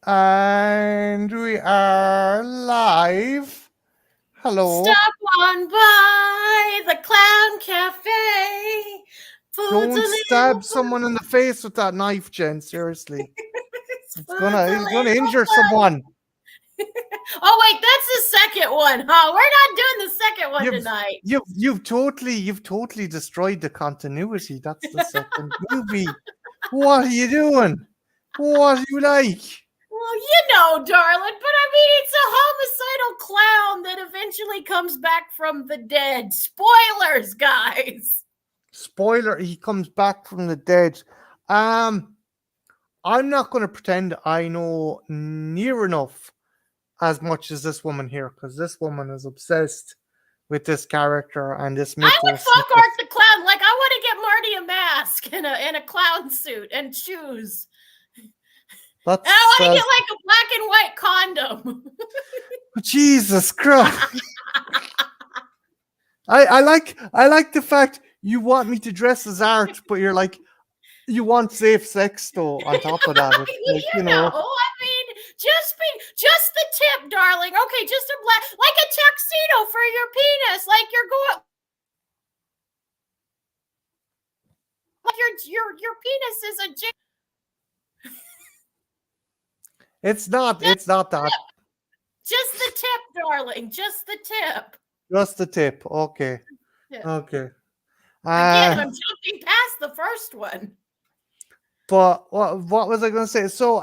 And we are live. Hello. Stop on by the Clown Cafe. Food's a Don't little stab someone in the face with that knife, Jen. Seriously. It's food's gonna a it's gonna little injure funny. someone. Oh wait, that's the second one, huh? We're not doing the second one You've tonight. you've totally destroyed the continuity. That's the second movie. What are you doing? What do you like? Well, you know, darling, but I mean, it's a homicidal clown that eventually comes back from the dead. Spoilers, guys. Spoiler, he comes back from the dead. Um, I'm not gonna pretend I know near enough as much as this woman here, because this woman is obsessed with this character and this I would mythos and fuck stuff. Art the Clown. Like, I want to get Marty a mask and a clown suit and shoes. And I That's want to get like a black and white condom. Jesus Christ. I like the fact you want me to dress as art, but you're like you want safe sex though on top of that. It's like, You know, I mean, just the tip, darling. Okay, just a black, like a tuxedo for your penis, like you're going, like your penis is a it's not that. just the tip, darling, just the tip. Just the tip. Okay. Yeah. Okay. Again, Uh I'm jumping past the first one. but what was I gonna say? So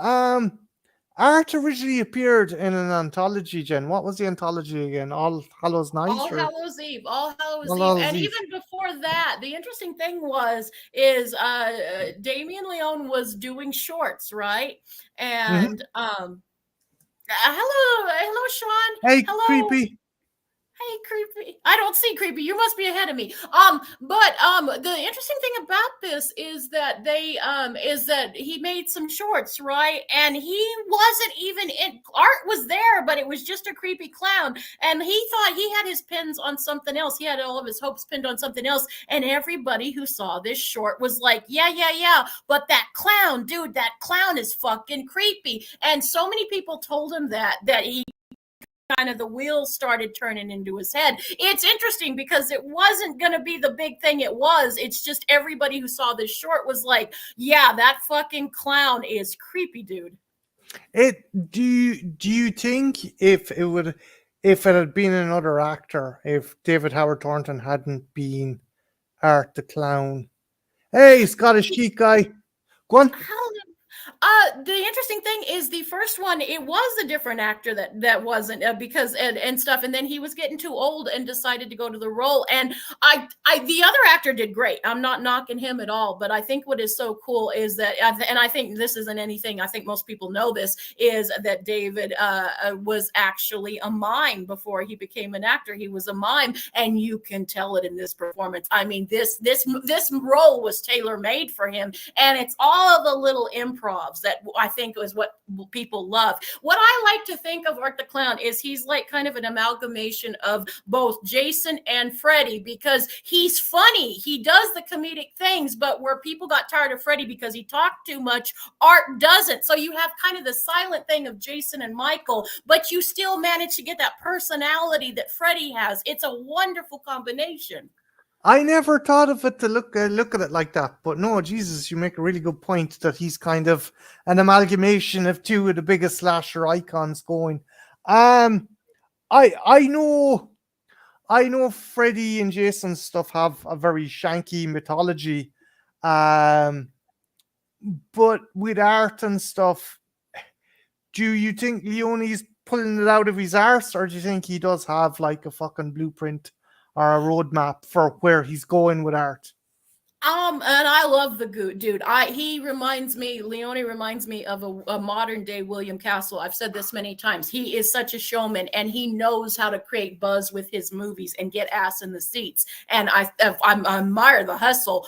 art originally appeared in an anthology, Jen. What was the anthology again? All Hallows Night All or Hallows Eve, All Hallows All Eve, Hallows and Eve? even before that, the interesting thing is Damien Leone was doing shorts, right? Mhm. And hello, Sean, Hey, hello. creepy. Hey, creepy. I don't see creepy. You must be ahead of me. But the interesting thing about this is that he made some shorts, right? And he wasn't even in art was there, but it was just a creepy clown. And he thought he had his pins on something else. He had all of his hopes pinned on something else. And everybody who saw this short was like, yeah, yeah, yeah. But that clown, dude, that clown is fucking creepy. And so many people told him that he kind of the wheels started turning into his head. It's interesting because it wasn't going to be the big thing it was. It's just everybody who saw this short was like, yeah, that fucking clown is creepy, dude. It do you think if it had been another actor, if David Howard Thornton hadn't been Art the Clown? Hey, Scottish geek guy. Go on. The interesting thing is the first one, it was a different actor that wasn't because and stuff, and then he was getting too old and decided to go to the role. And I the other actor did great. I'm not knocking him at all, but I think what is so cool is that, and I think this isn't anything. I think most people know this is that David was actually a mime before he became an actor. He was a mime, and you can tell it in this performance. I mean, this role was tailor made for him, and it's all of the little improvs that I think is what people love. What I like to think of Art the Clown is he's like kind of an amalgamation of both Jason and Freddy, because he's funny. He does the comedic things, but where people got tired of Freddy because he talked too much, Art doesn't. So you have kind of the silent thing of Jason and Michael, but you still manage to get that personality that Freddy has. It's a wonderful combination. I never thought of it to look at it like that, but no, Jesus, you make a really good point that he's kind of an amalgamation of two of the biggest slasher icons going. Um, I know Freddy and Jason stuff have a very shanky mythology, um, but with art and stuff, do you think Leone's pulling it out of his arse, or do you think he does have like a fucking blueprint or a roadmap for where he's going with art? And I love the dude. He reminds me, Leone reminds me of a modern day William Castle. I've said this many times. He is such a showman, and he knows how to create buzz with his movies and get ass in the seats. And I admire the hustle.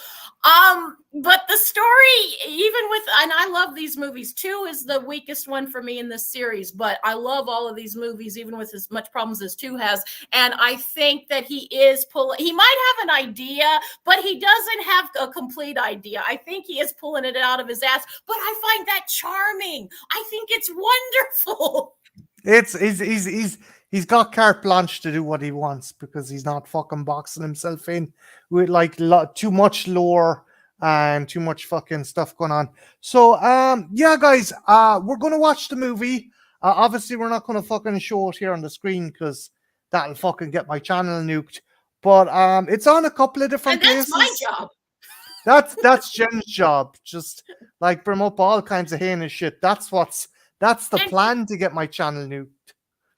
But the story, even with, and I love these movies. 2 is the weakest one for me in this series, but I love all of these movies, even with as much problems as 2 has. And I think that he might have an idea, but he doesn't have a complete idea. I think he is pulling it out of his ass, but I find that charming. I think it's wonderful. He's got carte blanche to do what he wants because he's not fucking boxing himself in with like too much lore and too much fucking stuff going on. So yeah, guys, we're gonna watch the movie. Obviously, we're not gonna fucking show it here on the screen because that'll fucking get my channel nuked. But it's on a couple of different And that's places. my job. That's Jen's job. Just like bring up all kinds of heinous shit. That's the plan to get my channel nuked.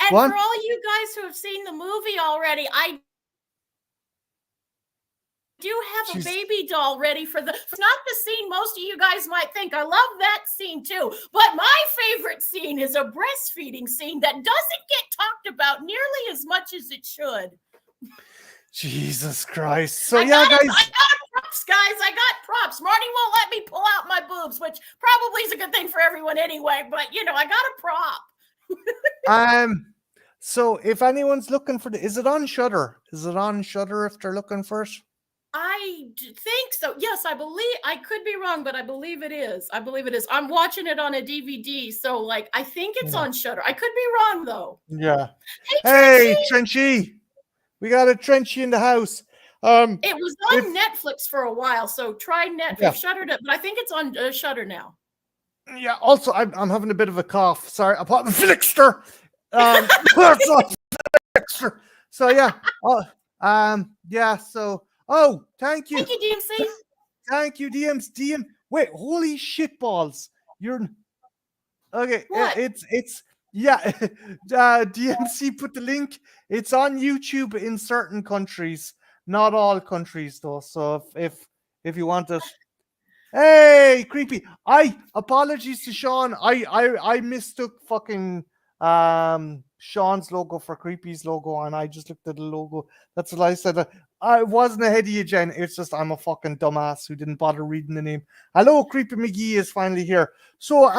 And for all you guys who have seen the movie already, I do have a baby doll ready for not the scene most of you guys might think. I love that scene too. But my favorite scene is a breastfeeding scene that doesn't get talked about nearly as much as it should. Jesus Christ. So yeah, guys. I got props, guys. I got props. Marty won't let me pull out my boobs, which probably is a good thing for everyone anyway. But, you know, I got a prop. So if anyone's looking for is it on Shudder? Is it on Shudder if they're looking for it? I think so. Yes, I could be wrong, but I believe it is. I'm watching it on a DVD, so like I think it's on Shudder. I could be wrong though. Yeah. Hey, Trenchy. We got a Trenchy in the house. It was on Netflix for a while, so try Netflix. Yeah. Shuddered it, but I think it's on Shudder now. Yeah. Also, I'm having a bit of a cough. Sorry, I popped the Flixter. So yeah. Yeah. So. Oh, thank you. Thank you, DMC. Thank you, DM. Wait, holy shit balls! You're okay. What? It's yeah. DMC put the link. It's on YouTube in certain countries, not all countries though. So if you want it, hey, creepy. Apologies to Sean. I mistook fucking Sean's logo for Creepy's logo, and I just looked at the logo. That's what I said. I wasn't ahead of you, Jen. It's just I'm a fucking dumbass who didn't bother reading the name. Hello, Creepy McGee is finally here. So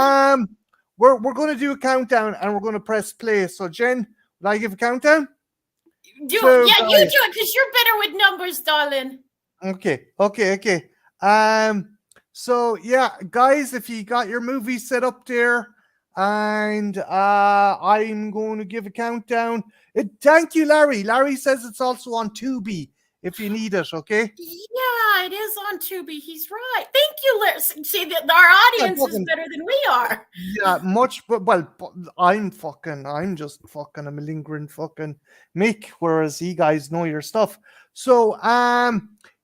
we're going to do a countdown and we're going to press play. So Jen, will I give a countdown? You do it because you're better with numbers, darling. Okay. So yeah, guys, if you got your movie set up there, and I'm going to give a countdown. Thank you, Larry. Larry says it's also on Tubi if you need it, okay? Yeah, it is on Tubi. He's right. Thank you, Larry. See, our audience is better than we are. Yeah, much. Well, I'm just fucking a malingering fucking Mick, whereas you guys know your stuff. So,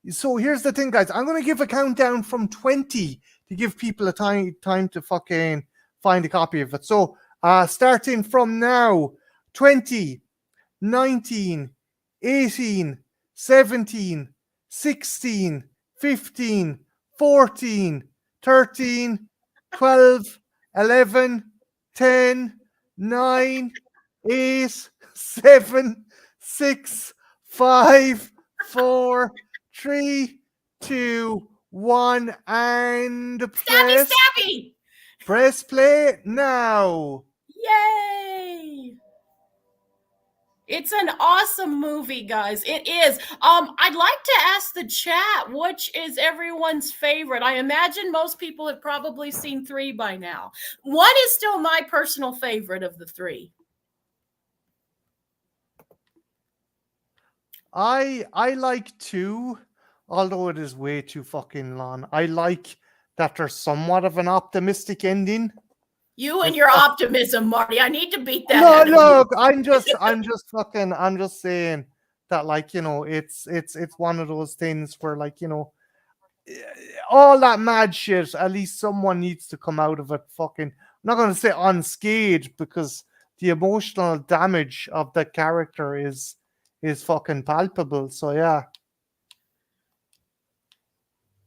so here's the thing, guys. I'm going to give a countdown from 20 to give people a time to fucking find a copy of it. So starting from now, 20, 19, 18, 17, 16, 15, 14, 13, 12, 11, 10, 9, 8, 7, 6, 5, 4, 3, 2, 1, and Stabby! Press play now. Yay! It's an awesome movie, guys. It is. I'd like to ask the chat, which is everyone's favorite? I imagine most people have probably seen 3 by now. 1 is still my personal favorite of the 3. I like 2, although it is way too fucking long. I like that there's somewhat of an optimistic ending. You and your optimism, Marty. I need to beat that. No, I'm just saying that, like, you know, it's one of those things where, like, you know, all that mad shit, at least someone needs to come out of it fucking, I'm not going to say unscathed, because the emotional damage of the character is fucking palpable. So yeah.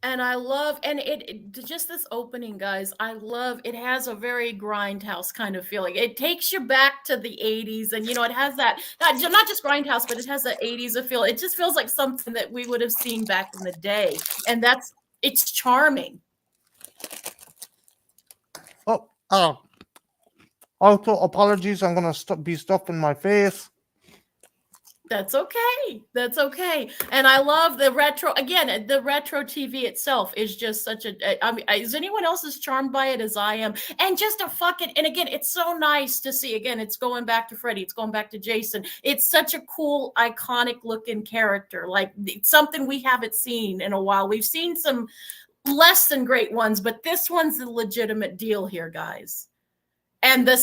And I love, and it just this opening, guys, I love, it has a very Grindhouse kind of feeling. It takes you back to the 80s, and, you know, it has that, not just Grindhouse, but it has the 80s feel. It just feels like something that we would have seen back in the day. And that's It's charming. Oh, also apologies. I'm gonna be stuffing my face. That's okay. That's okay. And I love the retro. Again, the retro TV itself is just such a. I mean, is anyone else as charmed by it as I am? And just a fucking. And again, it's so nice to see. Again, it's going back to Freddy. It's going back to Jason. It's such a cool, iconic looking character. Like it's something we haven't seen in a while. We've seen some less than great ones, but this one's a legitimate deal here, guys. And the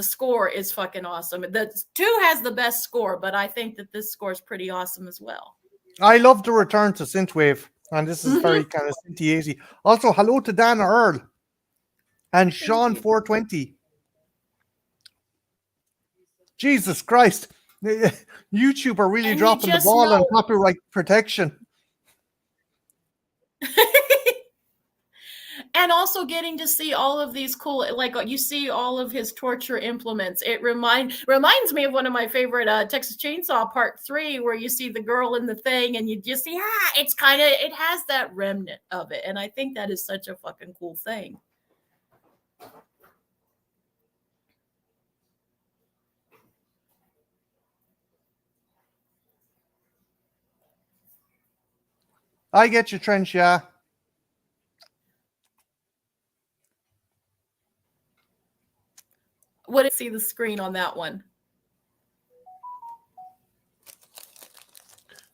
score is fucking awesome. The 2 has the best score, but I think that this score is pretty awesome as well. I love the return to synthwave, and this is very kind of synthy-easy. Also, hello to Dan Earl and Sean 420. Jesus Christ, YouTube are really dropping the ball on copyright protection. And also getting to see all of these cool, like you see all of his torture implements. It reminds me of one of my favorite Texas Chainsaw Part 3, where you see the girl in the thing and you just see, it's kind of, it has that remnant of it. And I think that is such a fucking cool thing. I get you, Trench, yeah. What did see the screen on that one?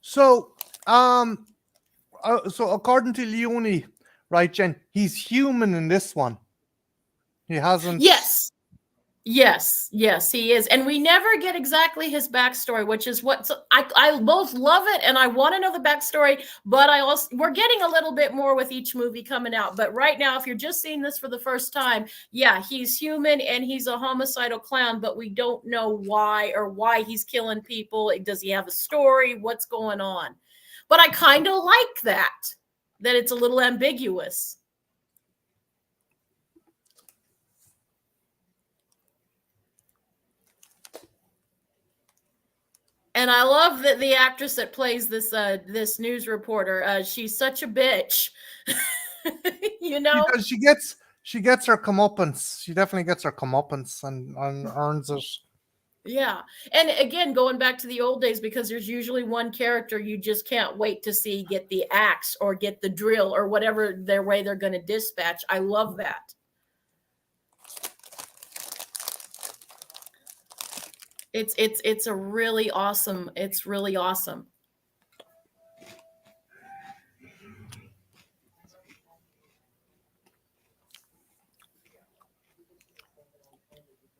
So, so according to Leone, right, Jen, he's human in this one. He hasn't. Yes, he is. And we never get exactly his backstory, which is what I both love it and I want to know the backstory, but we're getting a little bit more with each movie coming out. But right now, if you're just seeing this for the first time, yeah, he's human and he's a homicidal clown, but we don't know why he's killing people. Does he have a story? What's going on? But I kind of like that it's a little ambiguous. And I love that the actress that plays this this news reporter, she's such a bitch. You know, because she gets her comeuppance. She definitely gets her comeuppance and earns it. Yeah. And again, going back to the old days, because there's usually one character you just can't wait to see get the axe or get the drill or whatever their way they're going to dispatch. I love that. It's a really awesome. It's really awesome.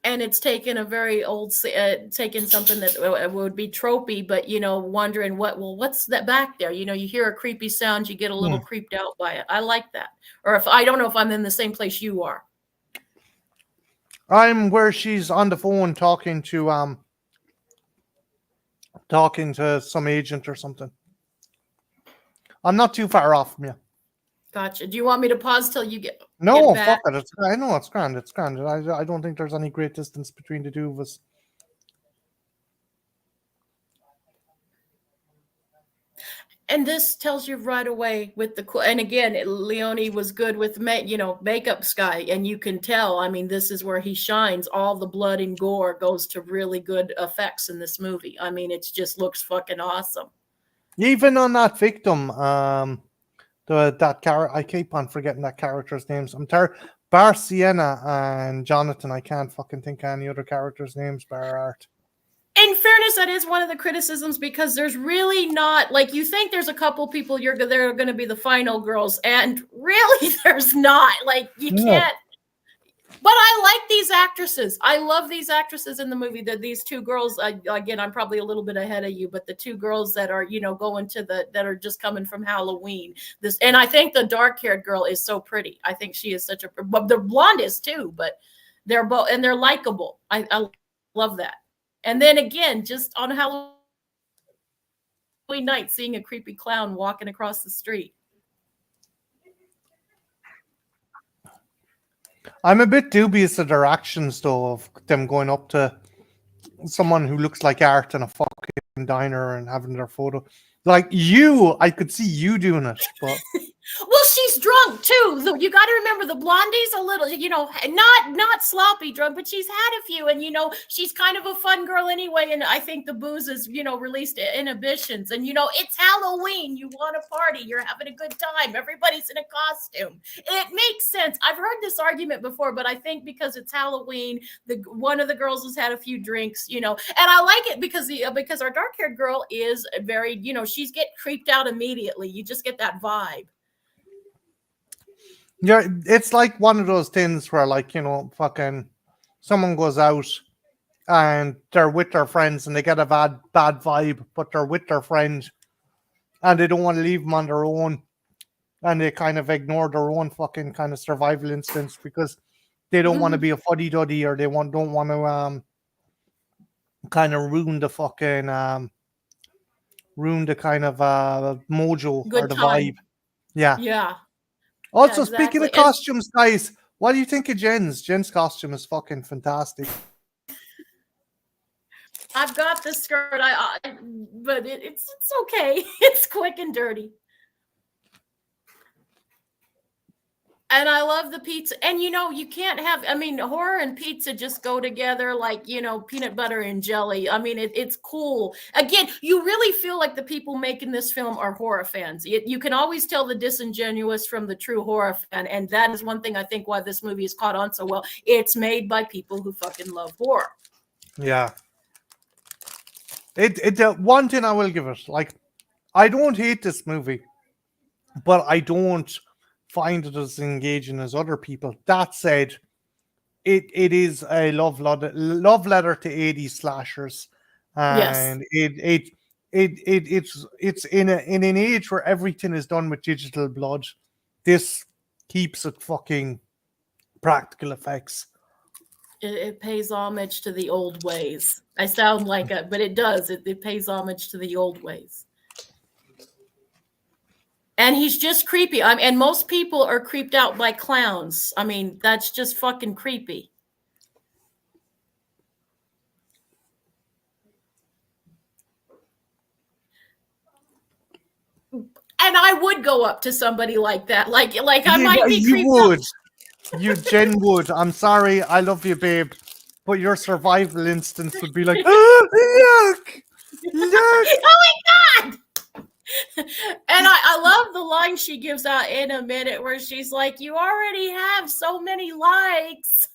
And it's taken a very old, taken something that would be tropey, but you know, wondering what's that back there? You know, you hear a creepy sound, you get a little creeped out by it. I like that. Or if I don't know if I'm in the same place you are. I'm where she's on the phone talking to some agent or something. I'm not too far off from you. Gotcha. Do you want me to pause till you get? No, get fuck it. I know it's grand. It's grand. I don't think there's any great distance between the two of us. And this tells you right away with the, and again, Leone was good with makeup guy, and you can tell. I mean, this is where he shines. All the blood and gore goes to really good effects in this movie. I mean, it just looks fucking awesome. Even on that victim, that character, I keep on forgetting that character's names. Bar Sienna and Jonathan. I can't fucking think of any other characters' names. Bar Art. In fairness, that is one of the criticisms, because there's really not, like, you think there's a couple people they're going to be the final girls, and really there's not. Like, you can't. But I like these actresses. I love these actresses in the movie. That these two girls, again, I'm probably a little bit ahead of you, but the two girls that are, going to that are just coming from Halloween. And I think the dark-haired girl is so pretty. I think she is such a, but the blonde is too, but they're both, and they're likable. I love that. And then again, just on Halloween night, seeing a creepy clown walking across the street. I'm a bit dubious of their actions, though, of them going up to someone who looks like Art in a fucking diner and having their photo. Like you, I could see you doing it, but she's drunk too. You got to remember the blondie's a little, not sloppy drunk, but she's had a few, and she's kind of a fun girl anyway. And I think the booze is released inhibitions, and it's Halloween. You want to party, you're having a good time. Everybody's in a costume. It makes sense. I've heard this argument before, but I think because it's Halloween, one of the girls has had a few drinks, and I like it because our dark-haired girl is very, she's get creeped out immediately. You just get that vibe. Yeah, it's like one of those things where, like, fucking someone goes out and they're with their friends and they get a bad vibe, but they're with their friend and they don't want to leave them on their own, and they kind of ignore their own fucking kind of survival instincts because they don't want to be a fuddy-duddy, or they don't want to kind of ruin the fucking ruin the kind of mojo Good or the time. vibe. Yeah. Yeah. Also, Yeah, speaking of exactly. costumes, guys, what do you think of Jen's? Jen's costume is fucking fantastic. I've got the skirt, but it's okay. It's quick and dirty. And I love the pizza. And you can't have, horror and pizza just go together like, peanut butter and jelly. I mean, it's cool. Again, you really feel like the people making this film are horror fans. You can always tell the disingenuous from the true horror fan. And that is one thing I think why this movie is caught on so well. It's made by people who fucking love horror. Yeah. One thing I will give it, like, I don't hate this movie, but I don't find it as engaging as other people. That said, it is a love letter to 80s slashers, and Yes. it's in an age where everything is done with digital blood. This keeps it fucking practical effects. It pays homage to the old ways. I sound like it, but it does. It pays homage to the old ways. And he's just creepy. And most people are creeped out by clowns. I mean, that's just fucking creepy. And I would go up to somebody like that. Like I might be creeped out. Jen would. I'm sorry, I love you, babe, but your survival instincts would be like, oh, look. Oh my God. And I love the line she gives out in a minute where she's like, you already have so many likes.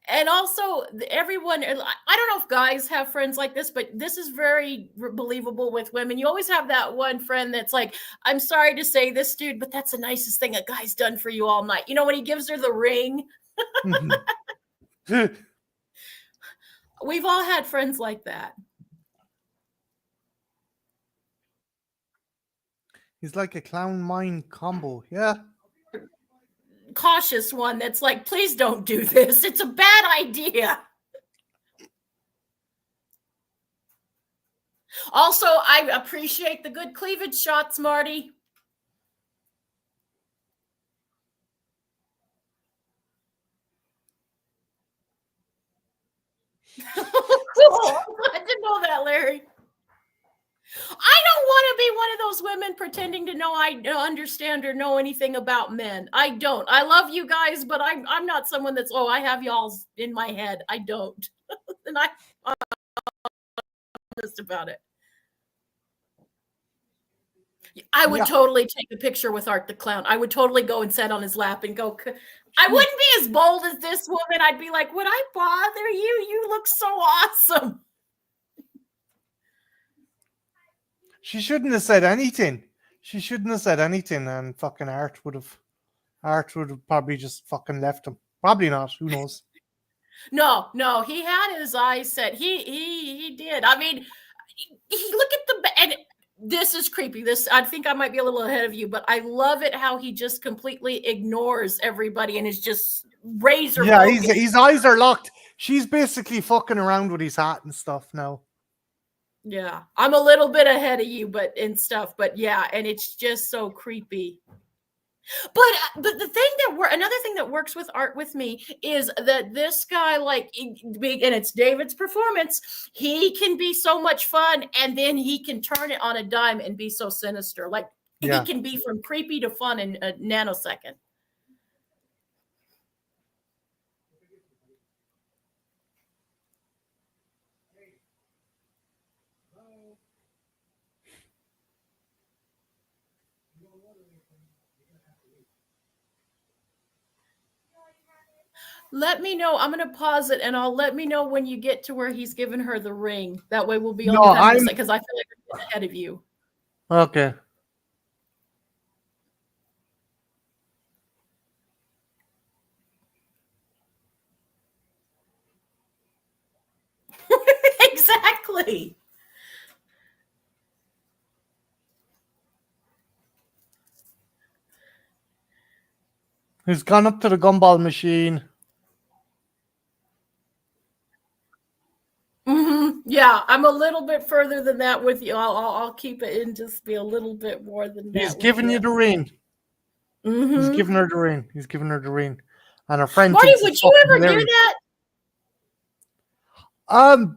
And also, everyone, I don't know if guys have friends like this, but this is very believable with women. You always have that one friend that's like, I'm sorry to say this, dude, but that's the nicest thing a guy's done for you all night. When he gives her the ring. We've all had friends like that. He's like a clown mime combo. Yeah. Cautious one that's like, please don't do this. It's a bad idea. Also, I appreciate the good cleavage shots, Marty. Cool. I didn't know that, Larry. I don't want to be one of those women pretending to know I understand or know anything about men. I don't. I love you guys, but I'm not someone that's, I have y'all in my head. I don't. And I'm honest about it. I would totally take a picture with Art the Clown. I would totally go and sit on his lap and go, I wouldn't be as bold as this woman. I'd be like, would I bother you? You look so awesome. She shouldn't have said anything. And fucking Art would have probably just fucking left him. Probably not. Who knows? No, he had his eyes set. He did. I mean, look at and this is creepy. I think I might be a little ahead of you, but I love it how he just completely ignores everybody and is just razor. Yeah, his eyes are locked. She's basically fucking around with his hat and stuff now. Yeah, I'm a little bit ahead of you, but yeah, and it's just so creepy. But the thing another thing that works with Art with me is that this guy, like, and it's David's performance, he can be so much fun, and then he can turn it on a dime and be so sinister. Like, He Yeah. can be from creepy to fun in a nanosecond. Let me know. I'm going to pause it and I'll let me know when you get to where he's given her the ring. That way we'll be No, on kind of the I'm same, because I feel like I'm getting ahead of you. okay. Exactly. He's gone up to the gumball machine. Yeah, I'm a little bit further than that with you. I'll keep it and just be a little bit more than He's that with giving you you. the ring. He's Mm-hmm. giving her the ring. He's giving her the ring. And her friend Marty, thinks it's would you fucking ever do hilarious. that?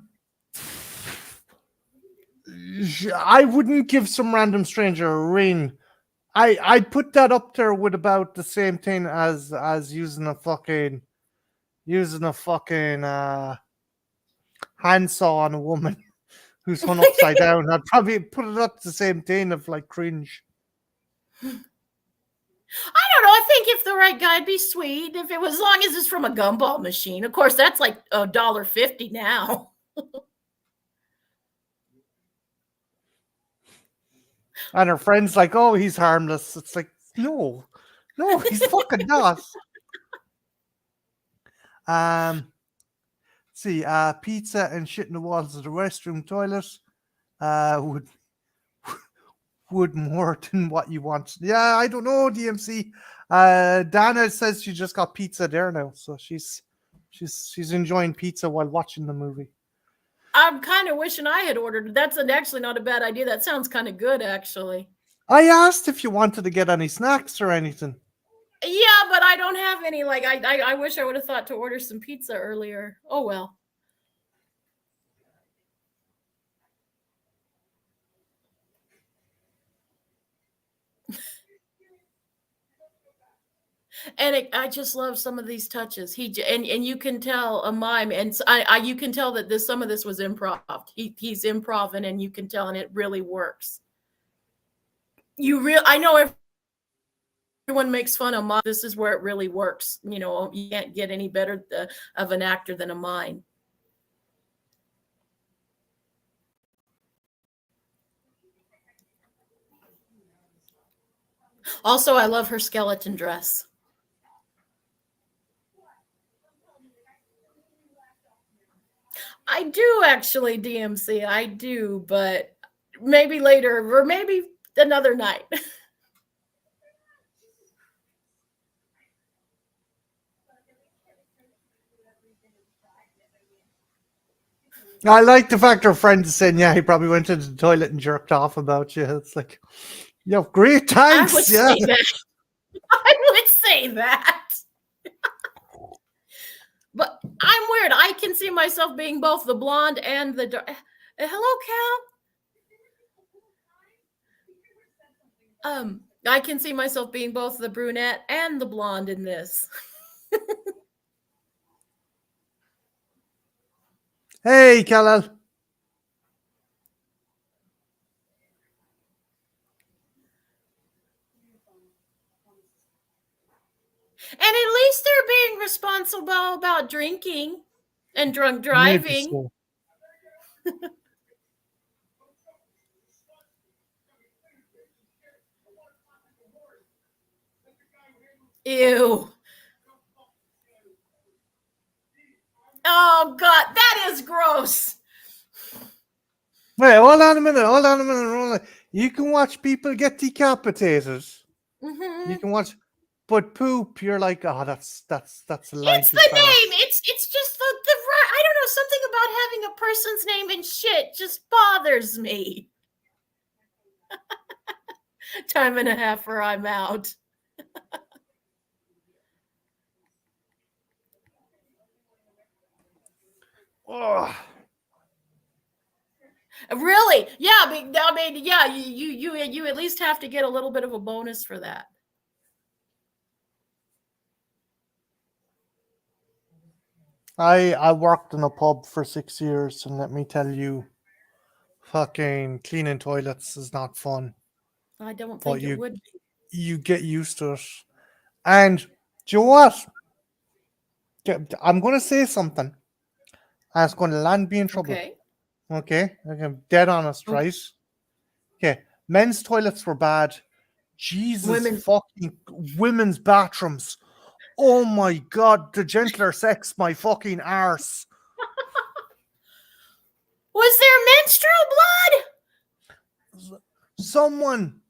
I wouldn't give some random stranger a ring. I'd put that up there with about the same thing as using a fucking handsaw on a woman who's hung upside down. I'd probably put it up to the same thing of like cringe. I don't know. I think if the right guy'd be sweet, if it was, as long as it's from a gumball machine. Of course, that's like $1.50 now. And her friend's like, "Oh, he's harmless." It's like, no, he's fucking not. Um, see, pizza and shit in the walls of the restroom toilet would more than what you want. Yeah, I don't know, DMC. Dana says she just got pizza there now, so she's enjoying pizza while watching the movie. I'm kind of wishing I had ordered. That's actually not a bad idea. That sounds kind of good, actually. I asked if you wanted to get any snacks or anything. Yeah, but I don't have any. Like, I wish I would have thought to order some pizza earlier. Oh well. And I just love some of these touches. And you can tell a mime, and you can tell that some of this was improv. He's improving, and you can tell, and it really works. I know everyone makes fun of mime. This is where it really works. You can't get any better of an actor than a mime. Also, I love her skeleton dress. I do actually, DMC. I do, but maybe later or maybe another night. I like the fact her friend is saying, "Yeah, he probably went to the toilet and jerked off about you." It's like, "Yo, great, I would thanks." Yeah. say that. I would say that. But I'm weird. I can see myself being both the blonde and the dark. Hello, Cal. I can see myself being both the brunette and the blonde in this. Hey, Khalil. And at least they're being responsible about drinking and drunk Maybe driving. so. Ew. Oh, God, that is gross. Wait, hold on a minute. Hold on a minute. Hold on. You can watch people get decapitated. Mm-hmm. You can watch, but poop. You're like, oh, that's a line It's too the far. name. It's just the I don't know, something about having a person's name in shit just bothers me. Time and a half or I'm out. Oh. Really? Yeah. I mean, yeah. You at least have to get a little bit of a bonus for that. I worked in a pub for 6 years, and let me tell you, fucking cleaning toilets is not fun, I don't but think it would be. you get used to it. And do you know what? I'm going to say something, and it's going to land me in trouble. Okay. Okay, I'm dead honest, Okay. right? Okay, men's toilets were bad. Jesus Women. fucking women's bathrooms. Oh my god, the gentler sex, my fucking arse. Was there menstrual blood? Someone,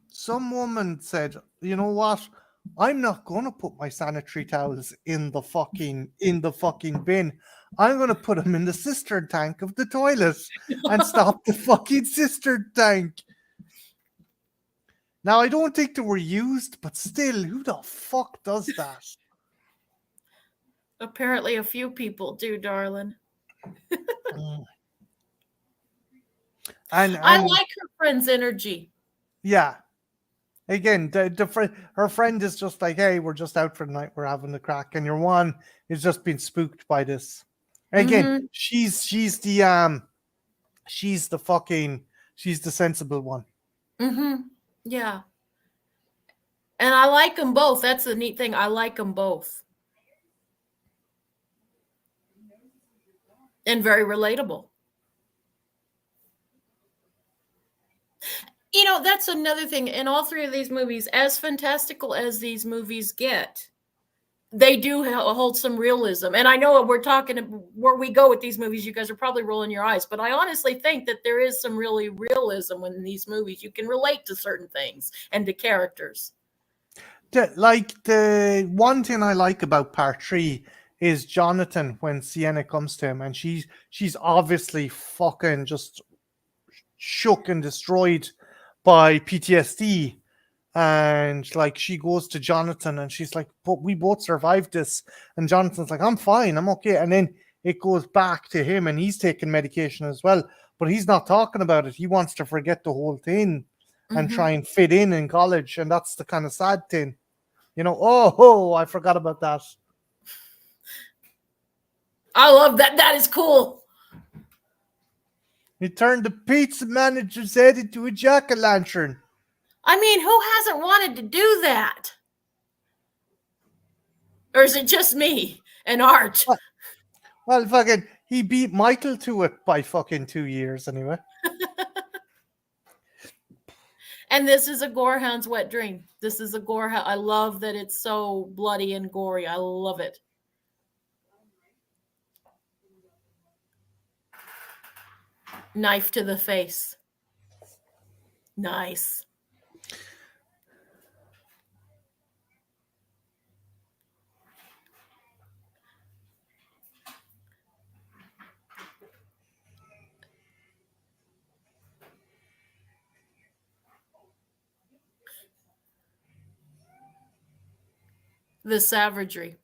some woman said, you know what? I'm not gonna put my sanitary towels in the fucking bin. I'm gonna put them in the cistern tank of the toilet and stop the fucking cistern tank. Now I don't think they were used, but still, who the fuck does that? Apparently, a few people do, darling. Mm. I And like her friend's energy. yeah, again, the friend, her friend is just like, hey, we're just out for the night, we're having the crack, and your one is just being spooked by this. Again, Mm-hmm. she's the fucking she's the sensible one. Mm-hmm. Yeah. And I like them both. That's the neat thing. I like them both. And very relatable. You know, that's another thing. In all three of these movies, as fantastical as these movies get, they do hold some realism. And I know we're talking where we go with these movies, you guys are probably rolling your eyes, but I honestly think that there is some really realism in these movies. You can relate to certain things and to characters. The one thing I like about part three is Jonathan when Sienna comes to him, and she's obviously fucking just shook and destroyed by PTSD. And like she goes to Jonathan and she's like, but we both survived this. And Jonathan's like, I'm fine, I'm okay. And then it goes back to him and he's taking medication as well, but he's not talking about it. He wants to forget the whole thing and Mm-hmm. try and fit in college. And that's the kind of sad thing, you know. Oh, I forgot about that. I love that. That is cool. He turned the pizza manager's head into a jack-o'-lantern. I mean, who hasn't wanted to do that? Or is it just me and Art? Well, fucking, he beat Michael to it by fucking 2 years anyway. And this is a gorehound's wet dream. This is a gorehound. I love that it's so bloody and gory. I love it. Knife to the face. Nice. The savagery.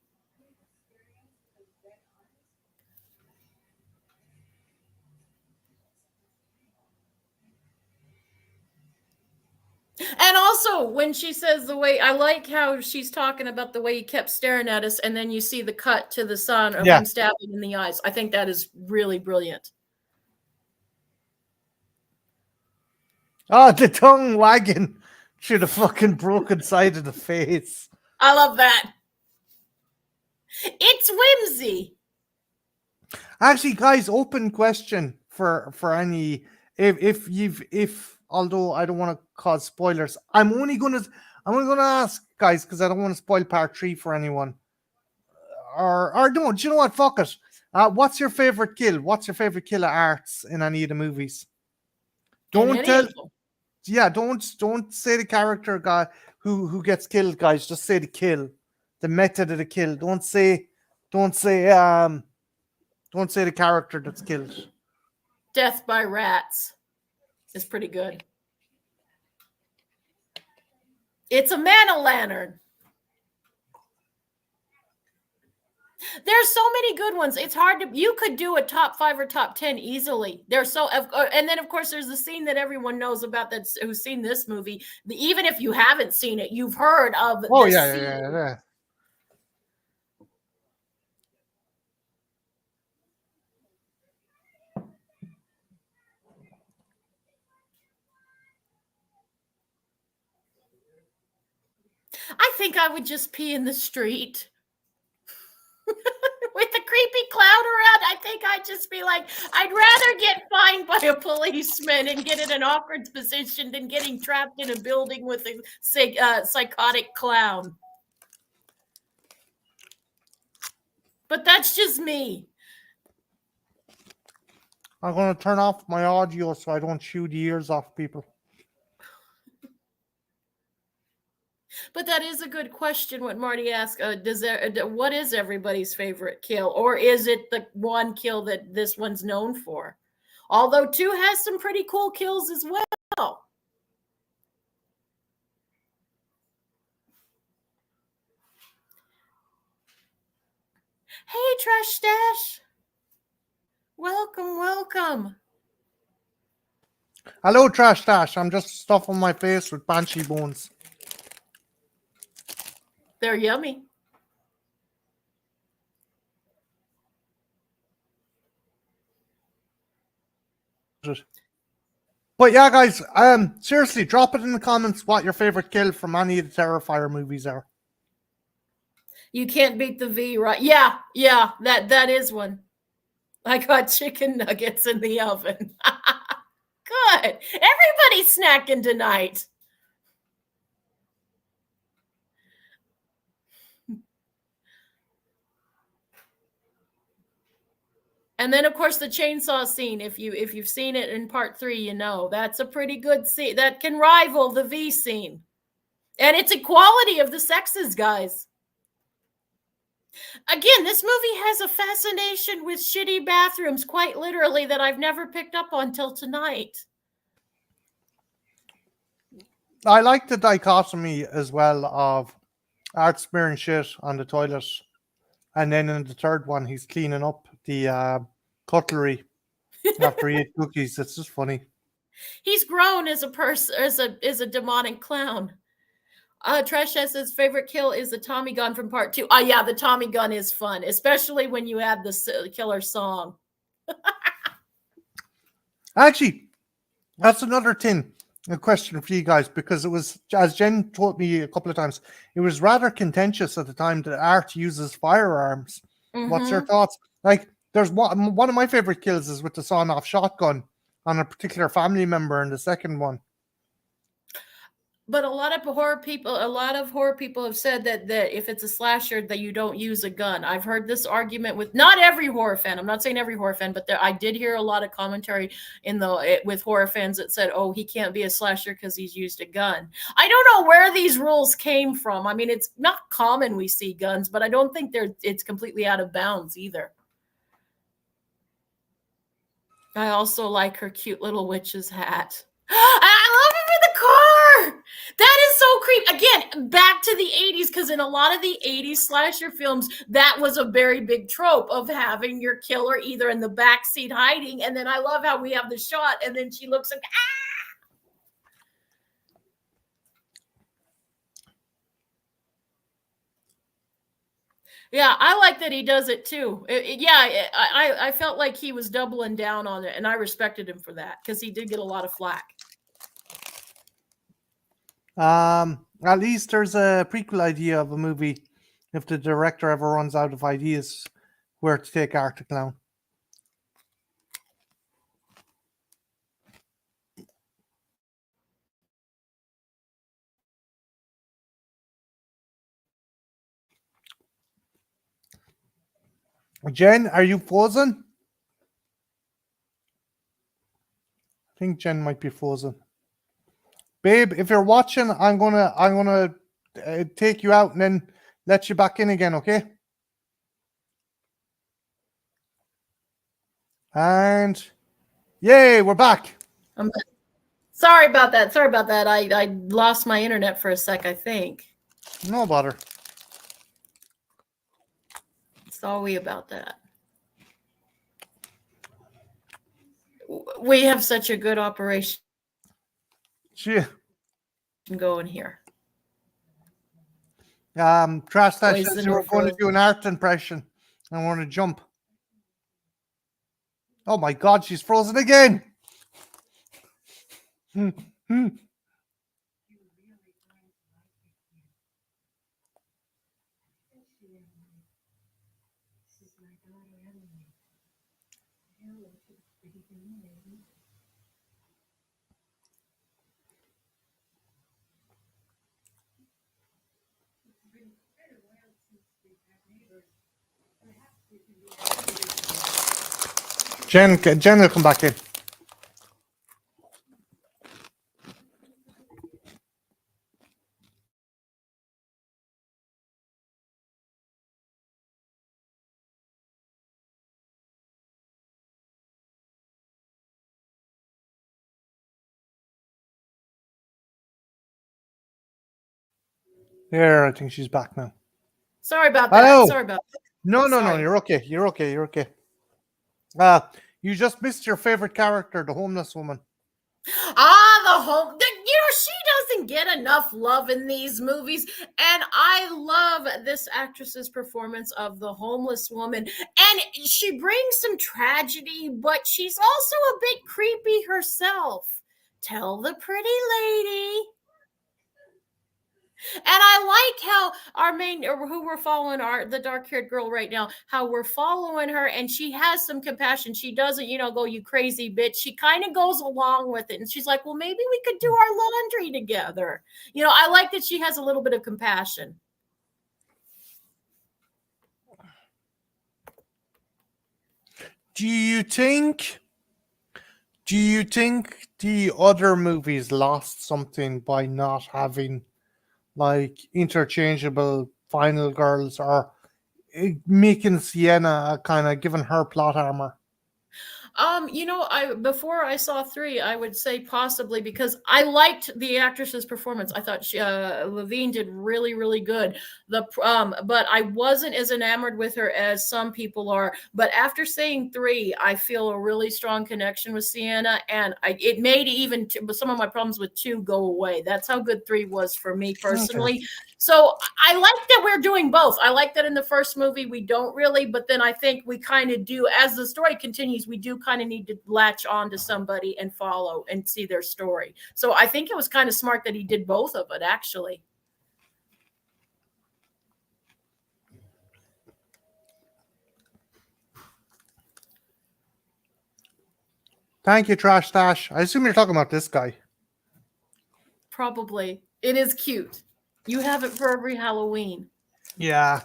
And also, when she says the way, I like how she's talking about the way he kept staring at us, and then you see the cut to the son of Yeah. him stabbing in the eyes. I think that is really brilliant. Oh, the tongue wagging through the fucking broken side of the face. I love that. It's whimsy. Actually, guys, open question for any if although I don't want to cause spoilers, I'm only gonna ask guys because I don't want to spoil part three for anyone. Or no, do you know what? Fuck it. What's your favorite kill? What's your favorite kill of Arts in any of the movies? Don't tell. Yeah, don't say the character guy who gets killed, guys. Just say the kill, the method of the kill. Don't say the character that's killed. Death by rats is pretty good. It's a man-o'-lantern. There's so many good ones. It's hard to, you could do a top 5 or top 10 easily. There's so, and then of course there's the scene that everyone knows about, that's who's seen this movie. Even if you haven't seen it, you've heard of Oh this yeah, scene. yeah. I think I would just pee in the street. With the creepy cloud around, I think I'd just be like, I'd rather get fined by a policeman and get in an awkward position than getting trapped in a building with a psychotic clown. But that's just me. I'm going to turn off my audio so I don't chew the ears off people. But that is a good question. What Marty asked: what is everybody's favorite kill, or is it the one kill that this one's known for? Although 2 has some pretty cool kills as well. Hey, Trash Stash. Welcome, welcome. Hello, Trash Stash. I'm just stuffing my face with banshee bones. They're yummy. But yeah, guys, seriously, drop it in the comments what your favorite kill from any of the Terrifier movies are. You can't beat the V, right? Yeah, that is one. I got chicken nuggets in the oven. Good. Everybody's snacking tonight. And then, of course, the chainsaw scene. If you've seen it in part 3, you know that's a pretty good scene. That can rival the V scene, and it's equality of the sexes, guys. Again, this movie has a fascination with shitty bathrooms, quite literally, that I've never picked up on till tonight. I like the dichotomy as well of Art smearing shit on the toilet, and then in the third one, he's cleaning up the cutlery after he ate cookies. It's just funny. He's grown as a person, as a demonic clown. Trash says favorite kill is the Tommy gun from part 2. Yeah, the Tommy gun is fun, especially when you add the killer song. Actually, that's another thing, a question for you guys, because it was, as Jen told me a couple of times, it was rather contentious at the time that Art uses firearms. Mm-hmm. What's your thoughts? Like, there's one of my favorite kills is with the sawn-off shotgun on a particular family member in the second one. But a lot of horror people have said that if it's a slasher, that you don't use a gun. I've heard this argument with not every horror fan. I'm not saying every horror fan, but I did hear a lot of commentary with horror fans that said, "Oh, he can't be a slasher because he's used a gun." I don't know where these rules came from. I mean, it's not common we see guns, but I don't think it's completely out of bounds either. I also like her cute little witch's hat. I love him in the car. That is so creepy. Again, back to the 80s, because in a lot of the 80s slasher films, that was a very big trope of having your killer either in the back seat hiding, and then I love how we have the shot, and then she looks like, ah! Yeah, I like that he does it too. I felt like he was doubling down on it, and I respected him for that because he did get a lot of flack. At least there's a prequel idea of a movie if the director ever runs out of ideas where to take Art the Clown. Jen, are you frozen? I think Jen might be frozen. Babe, if you're watching, I'm gonna take you out and then let you back in again, okay? And yay, we're back. Sorry about that. I lost my internet for a sec, I think. No bother. Sorry about that. We have such a good operation She, going here. Trash Stash says Poison you or were going to frozen. do an art impression. I want to jump. Oh my God, she's frozen again. Jen will come back in. There, I think she's back now. Sorry about Hello. that. Sorry about that. No, Sorry. you're okay. You're okay. You're okay. You just missed your favorite character, the homeless woman. She doesn't get enough love in these movies, and I love this actress's performance of the homeless woman. And she brings some tragedy, but she's also a bit creepy herself. Tell the pretty lady. And I like how our main, or who we're following, the dark-haired girl right now, how we're following her, and she has some compassion. She doesn't, go, you crazy bitch. She kind of goes along with it, and she's like, well, maybe we could do our laundry together. I like that she has a little bit of compassion. Do you think the other movies lost something by not having like interchangeable final girls, or making Sienna kind of giving her plot armor? Before I saw 3, I would say possibly, because I liked the actress's performance. I thought Levine did really, really good. But I wasn't as enamored with her as some people are. But after seeing 3, I feel a really strong connection with Sienna, and it made even some of my problems with 2 go away. That's how good 3 was for me personally. Okay. So I like that we're doing both. I like that in the first movie we don't really, but then I think we kind of do. As the story continues, we do kind of need to latch on to somebody and follow and see their story. So I think it was kind of smart that he did both of it, actually. Thank you, Trash Stash. I assume you're talking about this guy. Probably. It is cute. You have it for every Halloween. Yeah.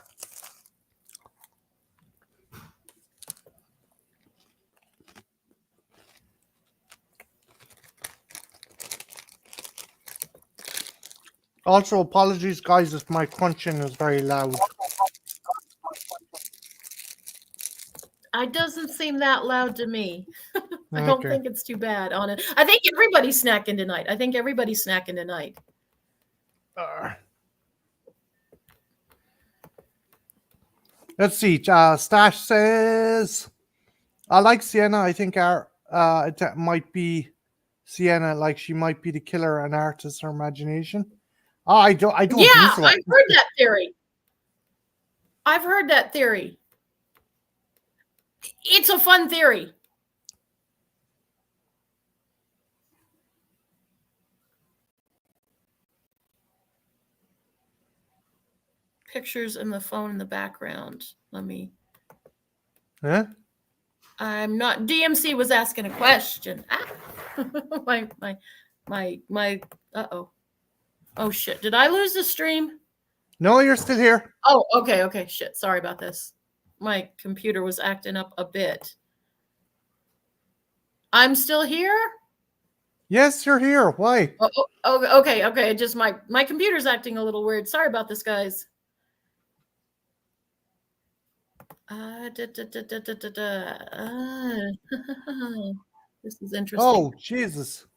Also, apologies, guys, if my crunching is very loud. It doesn't seem that loud to me. I don't think it's too bad on it. I think everybody's snacking tonight. Let's see. Stash says, I like Sienna. I think it might be Sienna, like she might be the killer and artist her imagination. I don't think so. I've heard that theory. It's a fun theory. Pictures in the phone in the background. Let me. Yeah. I'm not. DMC was asking a question. my. Uh-oh. Oh shit! Did I lose the stream? No, you're still here. Oh, okay. Shit. Sorry about this. My computer was acting up a bit. I'm still here? Yes, you're here. Why? Oh, okay. Just my computer's acting a little weird. Sorry about this, guys. This is interesting. Oh, Jesus.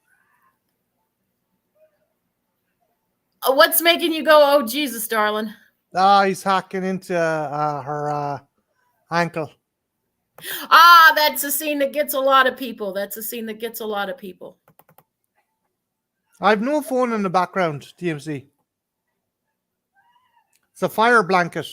What's making you go, oh, Jesus, darling? He's hacking into her ankle. Ah, that's a scene that gets a lot of people. That's a scene that gets a lot of people. I've no phone in the background, DMC. It's a fire blanket.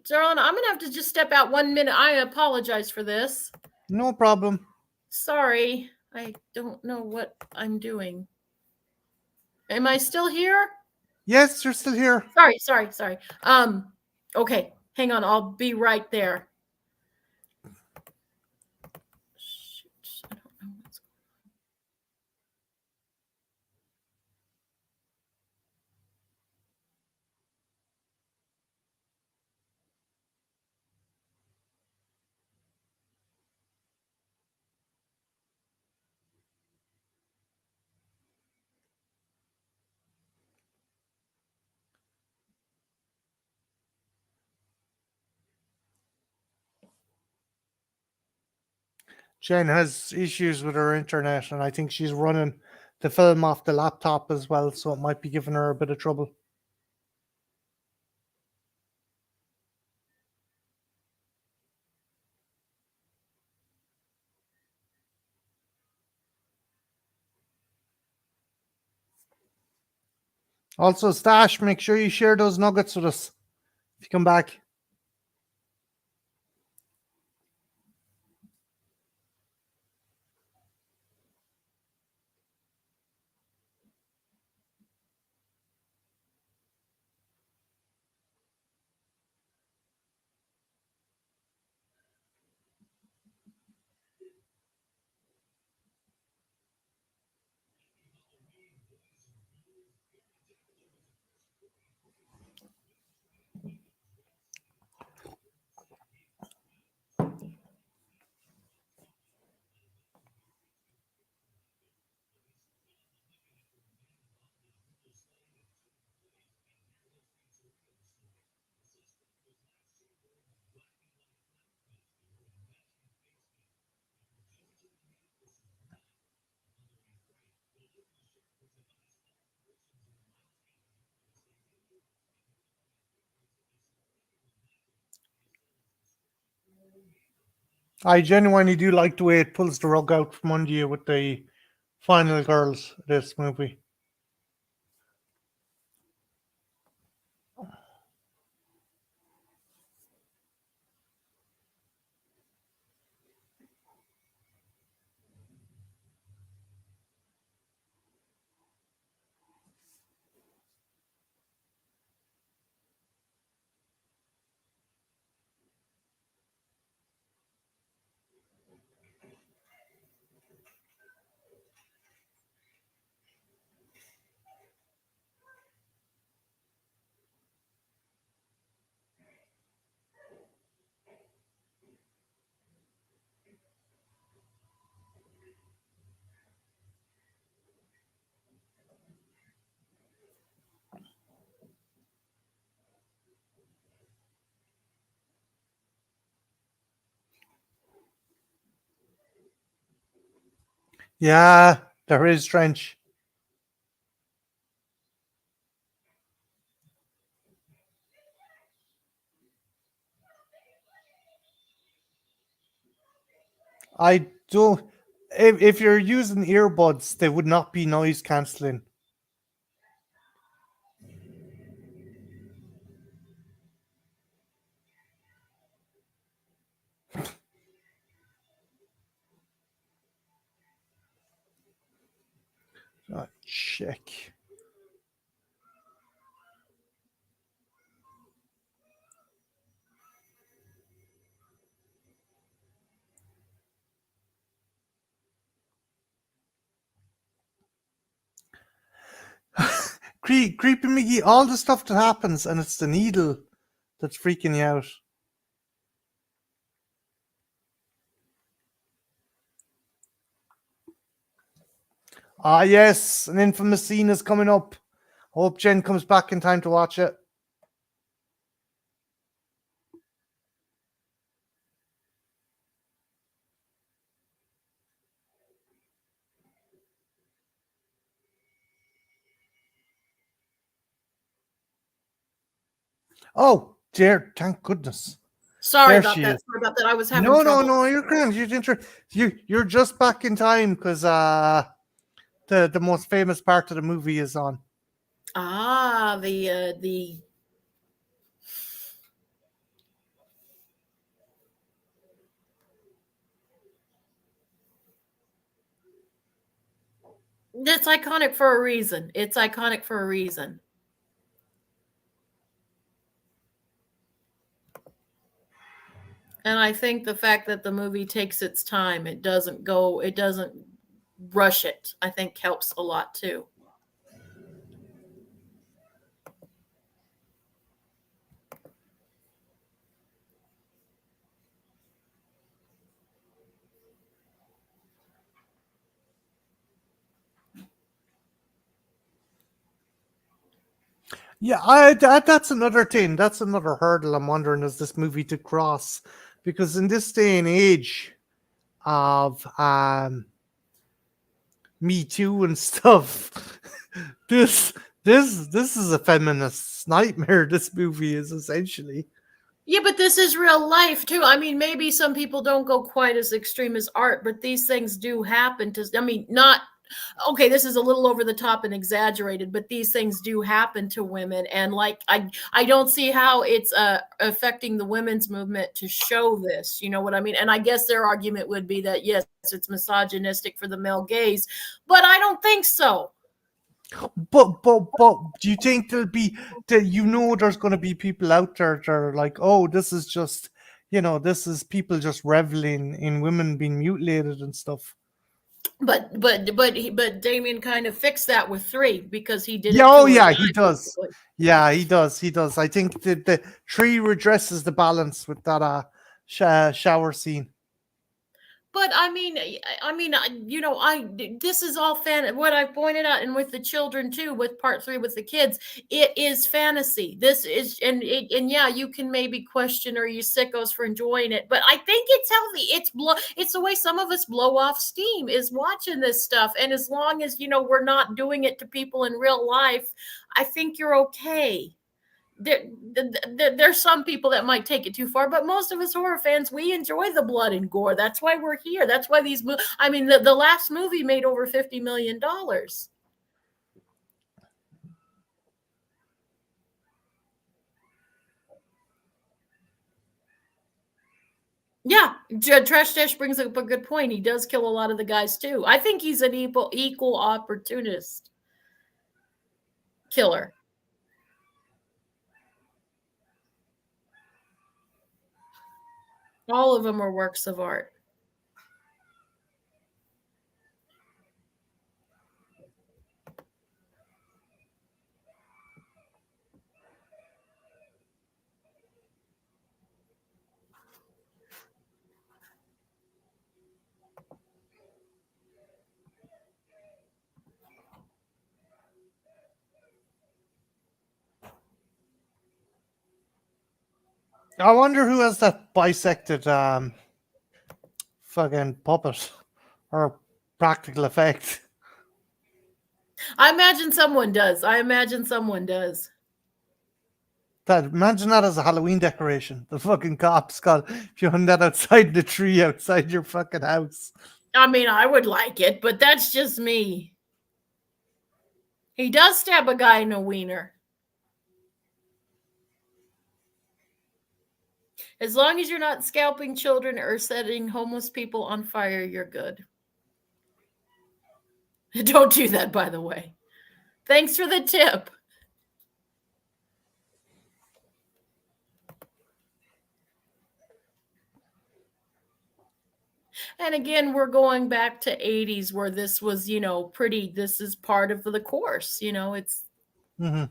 Darling, I'm going to have to just step out 1 minute. I apologize for this. No problem. Sorry. I don't know what I'm doing. Am I still here? Yes, you're still here. Sorry. Okay. Hang on. I'll be right there. Shoot, I don't know what's going on. Jen has issues with her internet, and I think she's running the film off the laptop as well, so it might be giving her a bit of trouble. Also, Stash, make sure you share those nuggets with us if you come back. I genuinely do like the way it pulls the rug out from under you with the final girls of this movie. Yeah, there is Trench. I don't. If you're using earbuds, they would not be noise cancelling. Check. Creepy Mickey, all the stuff that happens, and it's the needle that's freaking you out. Ah, yes, an infamous scene is coming up. Hope Jen comes back in time to watch it. Oh, There, thank goodness. Sorry There about she that. is. Sorry about that. I was having No, no, trouble. no, you're grand. You're just back in time because the most famous part of the movie is on. Ah, the it's iconic for a reason. It's iconic for a reason. And I think the fact that the movie takes its time, it doesn't rush it, I think helps a lot too. Yeah, that's another thing. That's another hurdle I'm wondering is this movie to cross, because in this day and age of Me Too and stuff, this this is a feminist nightmare. This movie is essentially. Yeah, but this is real life too. I mean, maybe some people don't go quite as extreme as art, but these things do happen to, I mean, not okay, this is a little over the top and exaggerated, but these things do happen to women, and like I don't see how it's affecting the women's movement to show this. You know what I mean? And I guess their argument would be that yes, it's misogynistic for the male gaze, but I don't think so. But do you think there'll be that there's going to be people out there that are like, oh, this is just this is people just reveling in women being mutilated and stuff. But Damien kind of fixed that with 3 because he did Yeah, it oh to a yeah, guy. he does. Basically. Yeah, he does. He does. I think the 3 redresses the balance with that shower scene. But this is all what I pointed out, and with the children too, with part 3 with the kids, it is fantasy. This is, and yeah, you can maybe question, or you sickos for enjoying it, but I think it's healthy. It's the way some of us blow off steam is watching this stuff, and as long as we're not doing it to people in real life, I think you're okay. There's some people that might take it too far, but most of us horror fans, we enjoy the blood and gore. That's why we're here. That's why the last movie made over $50 million. Yeah, Trash Dash brings up a good point. He does kill a lot of the guys too. I think he's an equal opportunist killer. All of them are works of art. I wonder who has that bisected fucking puppet or practical effect. I imagine someone does. That imagine that as a Halloween decoration. The fucking cops got if you hung that outside the tree outside your fucking house. I mean, I would like it, but that's just me. He does stab a guy in a wiener. As long as you're not scalping children or setting homeless people on fire, you're good. Don't do that, by the way. Thanks for the tip. And again, we're going back to 80s where this was, this is part of the course. It's. Mm-hmm.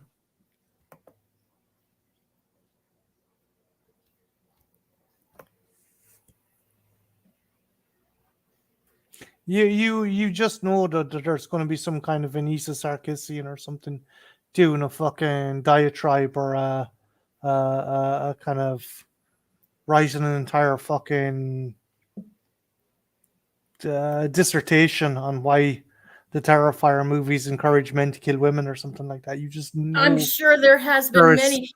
You just know that there's going to be some kind of Anissa Sarkeesian or something doing a fucking diatribe or a kind of writing an entire fucking dissertation on why the Terrifier movies encourage men to kill women or something like that. You just know. I'm sure there has been many.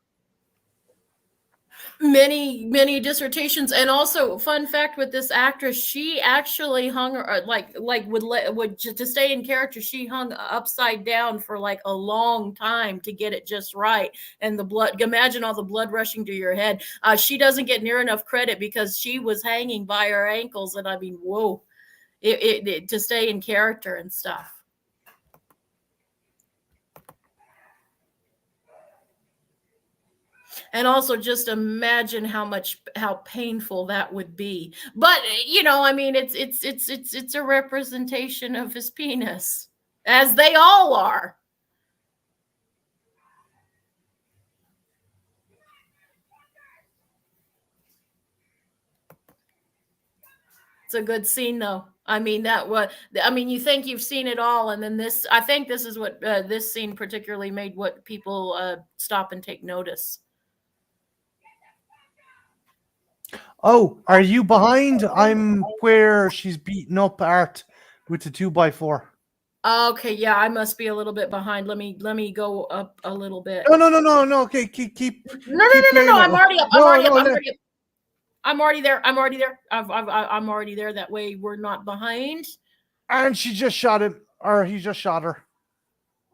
many dissertations. And also, fun fact with this actress, she actually hung would to stay in character, she hung upside down for like a long time to get it just right. And the blood, imagine all the blood rushing to your head. She doesn't get near enough credit because she was hanging by her ankles, and I mean, whoa, it to stay in character and stuff. And also just imagine how painful that would be. But I mean, it's a representation of his penis, as they all are. It's a good scene, though. I mean, you think you've seen it all, and then I think this is what this scene particularly made what people stop and take notice. Oh, are you behind? I'm where she's beating up Art with the 2x4. Okay, yeah, I must be a little bit behind. Let me go up a little bit. No. Okay, keep No. playing it. I'm already up. No, I'm already up. no, I'm let- already up. I'm already there. I'm already there. I'm already there. That way we're not behind. And she just shot him, or he just shot her.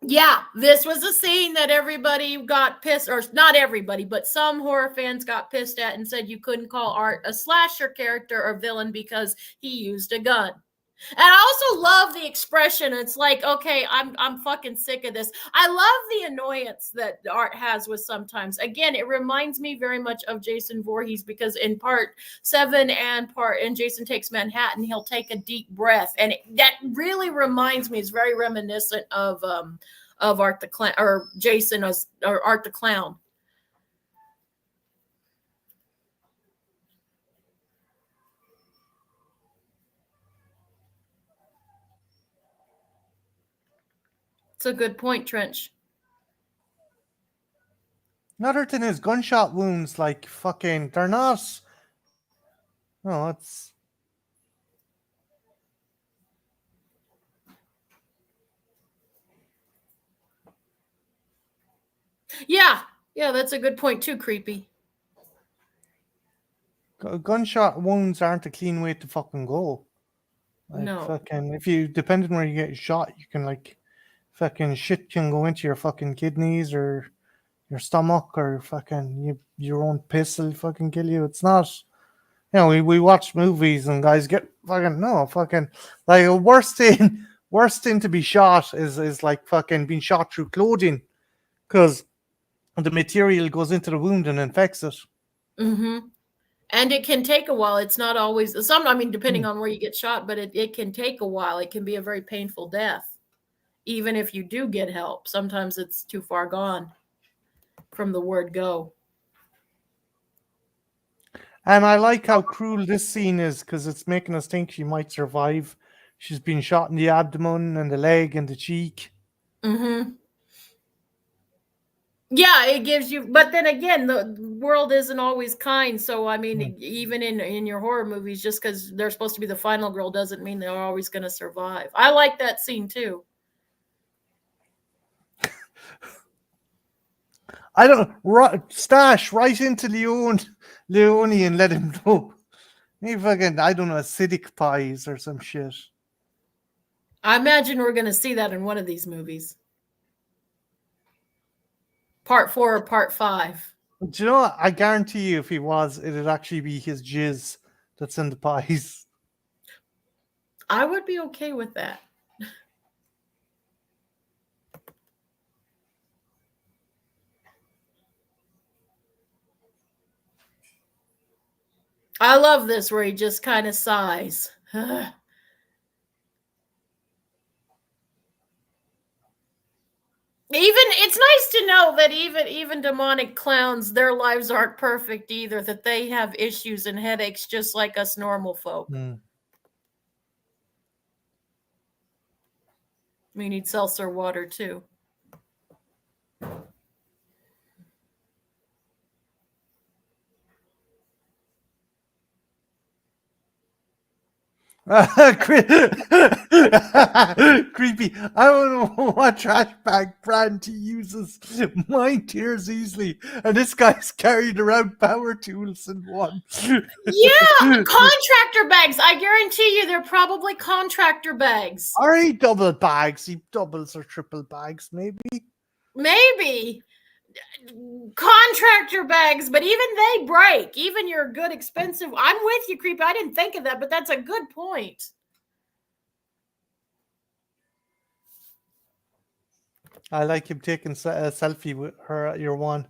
Yeah, this was a scene that everybody got pissed, or not everybody, but some horror fans got pissed at and said you couldn't call Art a slasher character or villain because he used a gun. And I also love the expression. It's like, okay, I'm fucking sick of this. I love the annoyance that Art has with sometimes. Again, it reminds me very much of Jason Voorhees, because in part 7 and Jason Takes Manhattan, he'll take a deep breath, and that really reminds me. It's very reminiscent of Art the Clown, or Jason or Art the Clown. It's a good point, Trench. Another thing is gunshot wounds, like fucking, they're not. No, it's. Yeah, that's a good point too, Creepy. Gunshot wounds aren't a clean way to fucking go. Like, no. Fucking, if you, depending where you get shot, you can, like, fucking shit can go into your fucking kidneys or your stomach, or fucking your own piss will fucking kill you. It's not. We watch movies and guys get fucking like a worst thing to be shot is like fucking being shot through clothing, because the material goes into the wound and infects it. Mm-hmm. And it can take a while. It's not always depending on where you get shot, but it can take a while. It can be a very painful death. Even if you do get help, sometimes it's too far gone from the word go. And I like how cruel this scene is, because it's making us think she might survive. She's been shot in the abdomen and the leg and the cheek. Mm-hmm. Yeah, it gives you, but then again, the world isn't always kind. So I mean, even in your horror movies, just because they're supposed to be the final girl doesn't mean they're always going to survive. I like that scene too. I don't stash right into Leone and let him know. Maybe fucking, I don't know, acidic pies or some shit. I imagine we're going to see that in one of these movies. Part 4 or Part 5. Do you know what? I guarantee you, if he was, it'd actually be his jizz that's in the pies. I would be okay with that. I love this where he just kind of sighs. It's nice to know that even demonic clowns, their lives aren't perfect either, that they have issues and headaches just like us normal folk. We need seltzer water too. Creepy. I don't know what trash bag brand he uses. Mine tears easily, and this guy's carried around power tools in one. Yeah, contractor bags. I guarantee you they're probably contractor bags. Are he double bags? He doubles or triple bags, maybe? Maybe. Contractor bags, but even they break. Even your good, expensive. I'm with you, Creepy. I didn't think of that, but that's a good point. I like him taking a selfie with her at your one.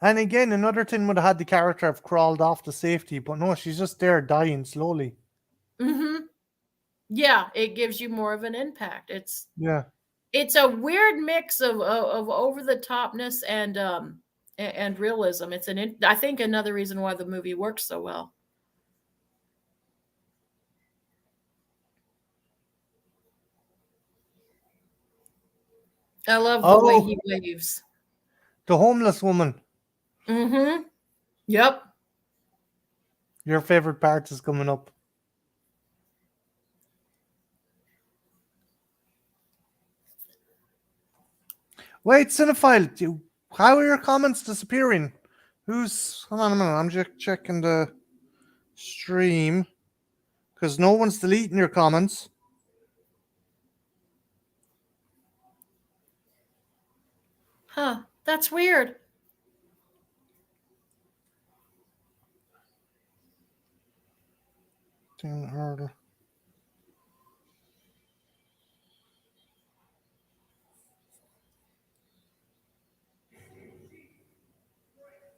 And again, another thing would have had the character have crawled off to safety, but no, she's just there dying slowly. Mm-hmm. Yeah, it gives you more of an impact. Yeah. It's a weird mix of over the topness and realism. I think another reason why the movie works so well. I love the way he waves. The homeless woman. Mm-hmm. Yep. Your favorite part is coming up. Wait, Cinephile, how are your comments disappearing? Hold on a minute, I'm just checking the stream. Because no one's deleting your comments. Huh. That's weird.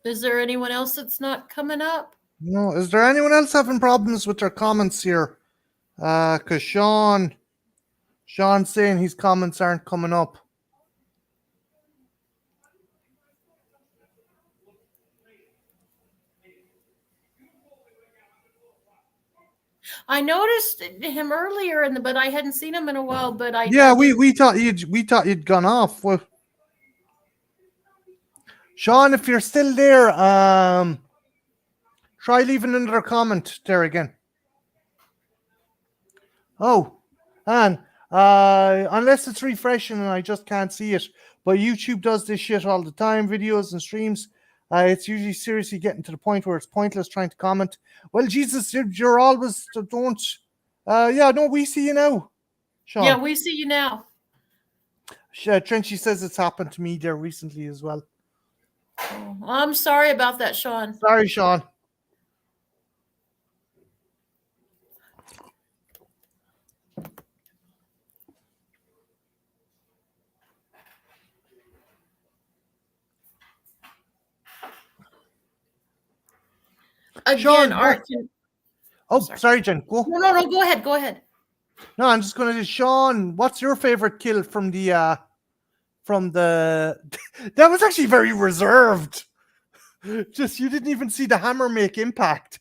Is there anyone else that's not coming up? No. Is there anyone else having problems with their comments here? Because Sean's saying his comments aren't coming up. I noticed him earlier, but I hadn't seen him in a while. But we thought you'd gone off. Well, Sean, if you're still there, try leaving another comment there again. Oh, and unless it's refreshing and I just can't see it, but YouTube does this shit all the time, videos and streams. It's usually seriously getting to the point where it's pointless trying to comment. Well, Jesus, you're always don't. No, we see you now, Sean. Yeah, we see you now. Trenchy says it's happened to me there recently as well. Oh, I'm sorry about that, Sean. Sorry, Sean. Again, Sean, Art. sorry, Jen. Go. No. Go ahead. No, I'm just going to. Sean, what's your favorite kill from the? That was actually very reserved. Just you didn't even see the hammer make impact.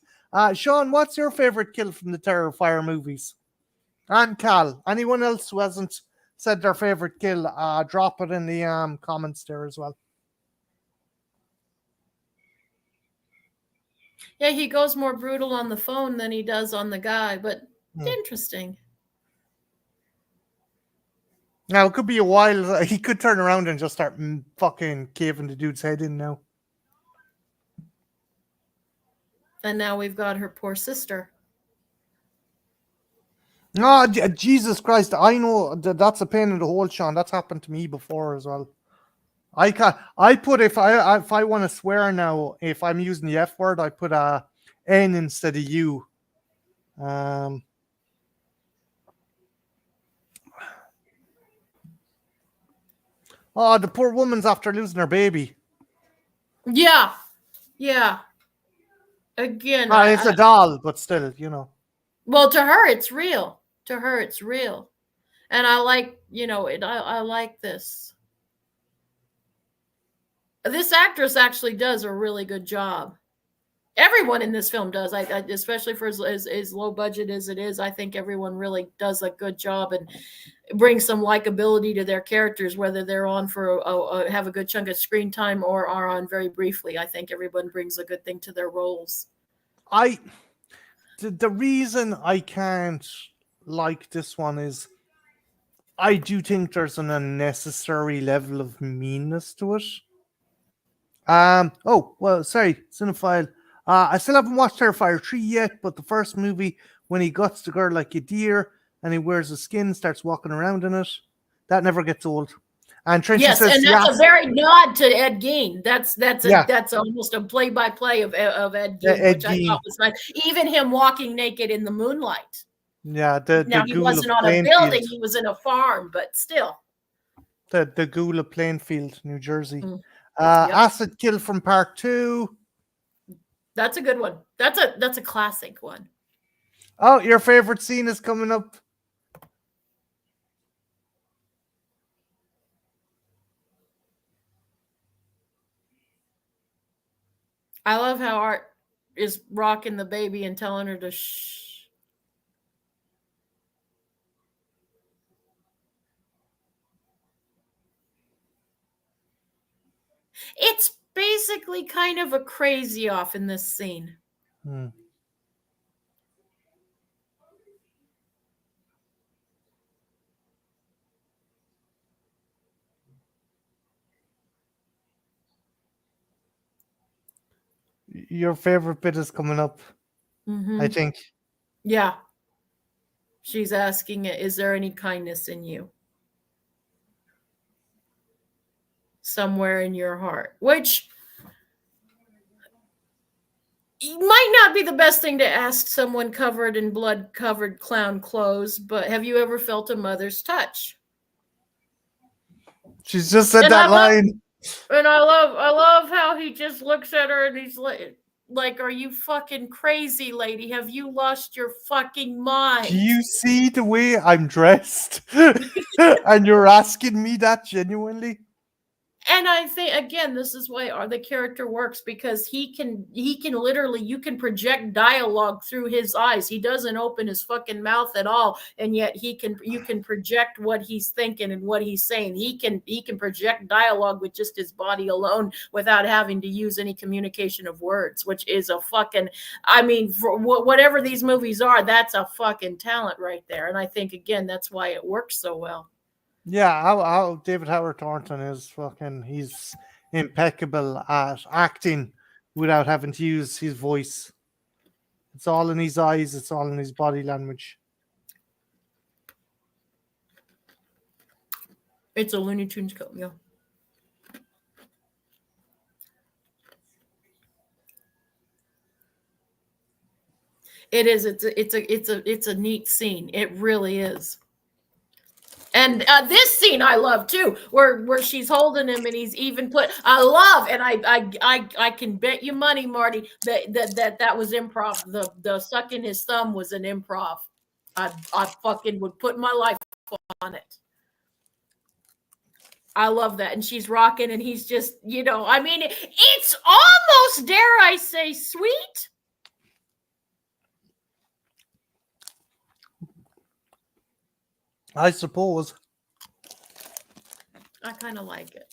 Sean, what's your favorite kill from the Terrifier movies? And Cal, anyone else who hasn't said their favorite kill, drop it in the comments there as well. Yeah, he goes more brutal on the phone than he does on the guy, but interesting. Now, it could be a while. He could turn around and just start fucking caving the dude's head in now. And now we've got her poor sister. No, Jesus Christ. I know that's a pain in the hole, Sean. That's happened to me before as well. If I want to swear now, if I'm using the F word, I put a N instead of U. Oh, the poor woman's after losing her baby. Yeah. Again, it's a doll, but still, you know. Well, to her, it's real. And I like, I like this. This actress actually does a really good job. Everyone in this film does. Especially for as low budget as it is, I think everyone really does a good job and brings some likability to their characters, whether they're on for have a good chunk of screen time or are on very briefly. I think everyone brings a good thing to their roles. The reason I can't like this one is I do think there's an unnecessary level of meanness to it. Oh well, sorry, cinephile. I still haven't watched Terrifier 3 yet, but the first movie when he guts the girl like a deer and he wears a skin, starts walking around in it, that never gets old. And Trenchy Yes, says, and that's a "Yes, very nod to Ed Gein. yeah, That's almost a play-by-play of Ed yeah, Gein, Ed which I Gein, thought was nice. Even him walking naked in the moonlight. yeah, the Now he ghoul of wasn't on a Plainfield, building; he was in a farm, but still. the ghoul of Plainfield, New Jersey. Mm, yep, Acid Kill from Part 2. that's a good one. That's a classic one. Oh, your favorite scene is coming up. I love how Art is rocking the baby and telling her to shh. It's basically kind of a crazy off in this scene. Hmm. Your favorite bit is coming up, I think. Yeah. She's asking, is there any kindness in you? Somewhere in your heart, which might not be the best thing to ask someone covered in blood-covered clown clothes, but have you ever felt a mother's touch? She's just said And that line. I love how he just looks at her and he's like, are you fucking crazy, lady? Have you lost your fucking mind? Do you see the way I'm dressed? And you're asking me that genuinely? And I think again, this is why the character works, because he can literally, you can project dialogue through his eyes. He doesn't open his fucking mouth at all, and yet you can project what he's thinking and what he's saying. He can project dialogue with just his body alone without having to use any communication of words, which is a fucking, I mean, for whatever these movies are, that's a fucking talent right there. And I think again, that's why it works so well. Yeah, how David Howard Thornton is fucking, he's impeccable at acting without having to use his voice. It's all in his eyes, it's all in his body language. It's a Looney Tunes film, yeah. It is. It's a neat scene. It really is. And this scene I love too, where she's holding him and he's even put. I love, and I can bet you money, Marty, that was improv. The sucking his thumb was an improv. I fucking would put my life on it. I love that, and she's rocking, and he's just, I mean, it's almost, dare I say, sweet. I suppose. I kind of like it.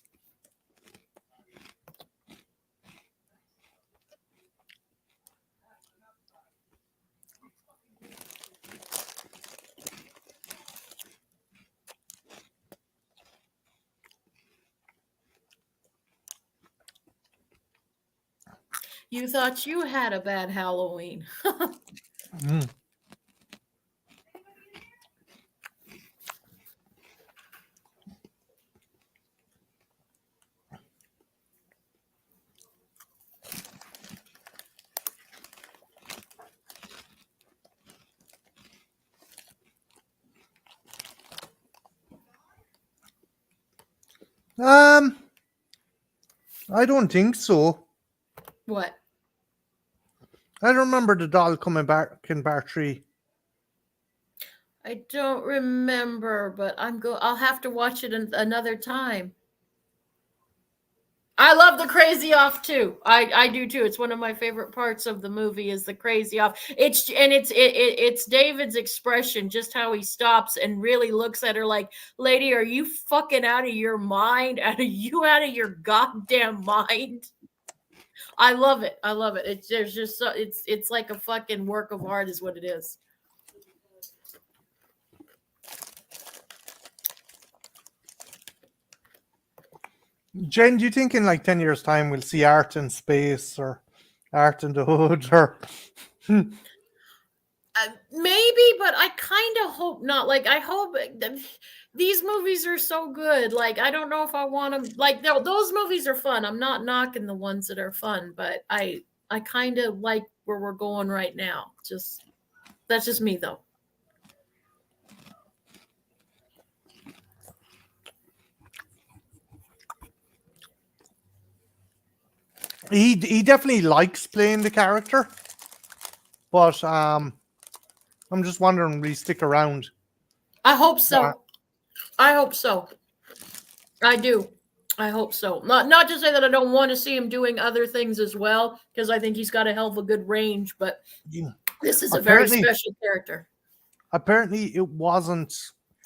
You thought you had a bad Halloween. Mm. I don't think so. What? I don't remember the doll coming back in Part 3. I don't remember, but I'll have to watch it another time. I love the crazy off too. I do too. It's one of my favorite parts of the movie is the crazy off. It's David's expression, just how he stops and really looks at her like, "Lady, are you fucking out of your mind? Out of your goddamn mind?" I love it. I love it. It's there's just so it's like a fucking work of art, is what it is. Jen, do you think in like 10 years' time we'll see art in space or art in the hood or Maybe, but I kind of hope not. Like, I hope these movies are so good. Like, I don't know if I want to. Like, those movies are fun. I'm not knocking the ones that are fun, but I kind of like where we're going right now. Just that's just me, though. he definitely likes playing the character, but I'm just wondering will he stick around? I hope so. Yeah. I hope so. I do. I hope so. Not to say that I don't want to see him doing other things as well, because I think he's got a hell of a good range. But this is a very special character. Apparently, it wasn't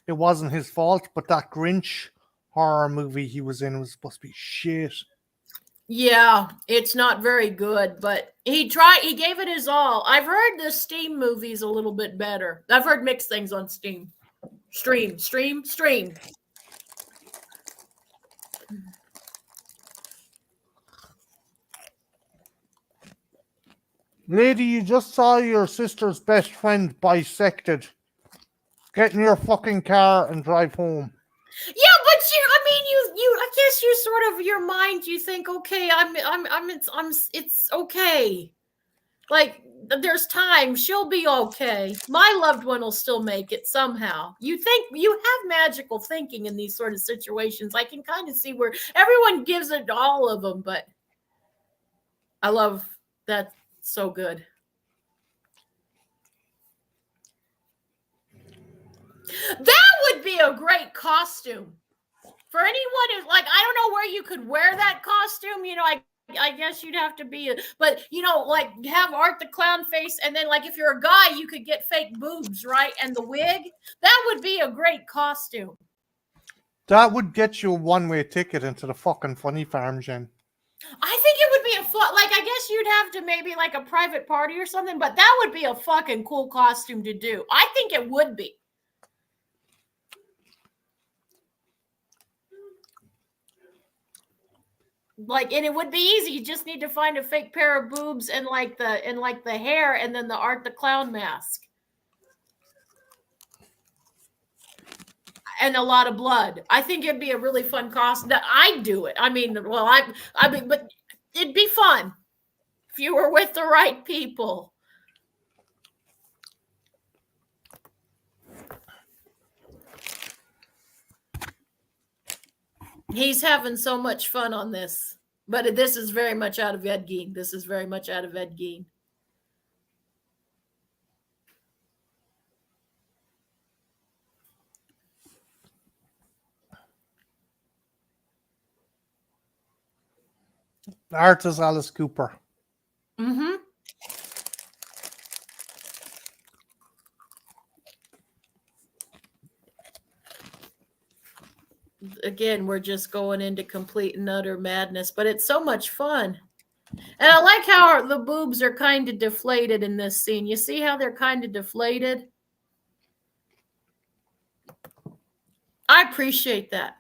his fault, but that Grinch horror movie he was in was supposed to be shit. Yeah, it's not very good, but he gave it his all. I've heard the Steam movies a little bit better. I've heard mixed things on Steam. Stream. Lady, you just saw your sister's best friend bisected. Get in your fucking car and drive home. Yeah, but I guess you sort of your mind, you think, okay, it's okay. Like, there's time. She'll be okay. My loved one will still make it somehow. You think you have magical thinking in these sort of situations. I can kind of see where everyone gives it to all of them, but I love that so good. That would be a great costume for anyone who's like, I don't know where you could wear that costume. I guess you'd have to be, but like have Art the Clown face, and then like if you're a guy, you could get fake boobs, right? And the wig. That would be a great costume. That would get you a one-way ticket into the fucking funny farm, Jen. I think it would be a fun, like, I guess you'd have to maybe like a private party or something, but that would be a fucking cool costume to do. I think it would be. Like, and it would be easy. You just need to find a fake pair of boobs and like the hair, and then the Art the Clown mask. And a lot of blood. I think it'd be a really fun costume. I'd do it. I mean, well, but it'd be fun if you were with the right people. He's having so much fun on this, but this is very much out of Ed Gein. This is very much out of Ed Gein. Art is Alice Cooper. Mm-hmm. Again, we're just going into complete and utter madness, but it's so much fun. And I like how the boobs are kind of deflated in this scene. You see how they're kind of deflated? I appreciate that.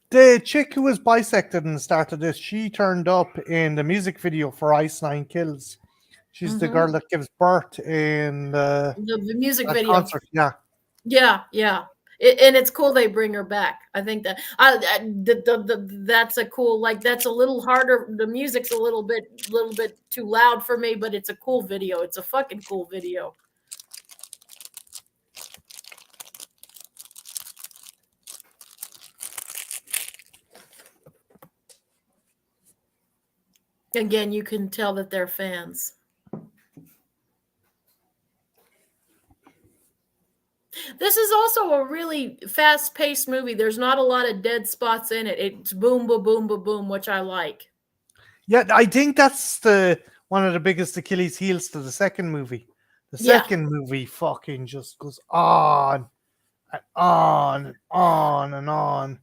The chick who was bisected and started this, she turned up in the music video for Ice Nine Kills. She's the girl that gives birth in the music video. Concert. Yeah. Yeah. And it's cool they bring her back. I think that that's a cool, like, that's a little harder. The music's a little bit too loud for me, but it's a cool video. It's a fucking cool video. Again, you can tell that they're fans. This is also a really fast-paced movie. There's not a lot of dead spots in it. It's boom, boom, boom, boom, boom, which I like. Yeah, I think that's the one of the biggest Achilles heels to the second movie. The Yeah. second movie fucking just goes on and on and on and on.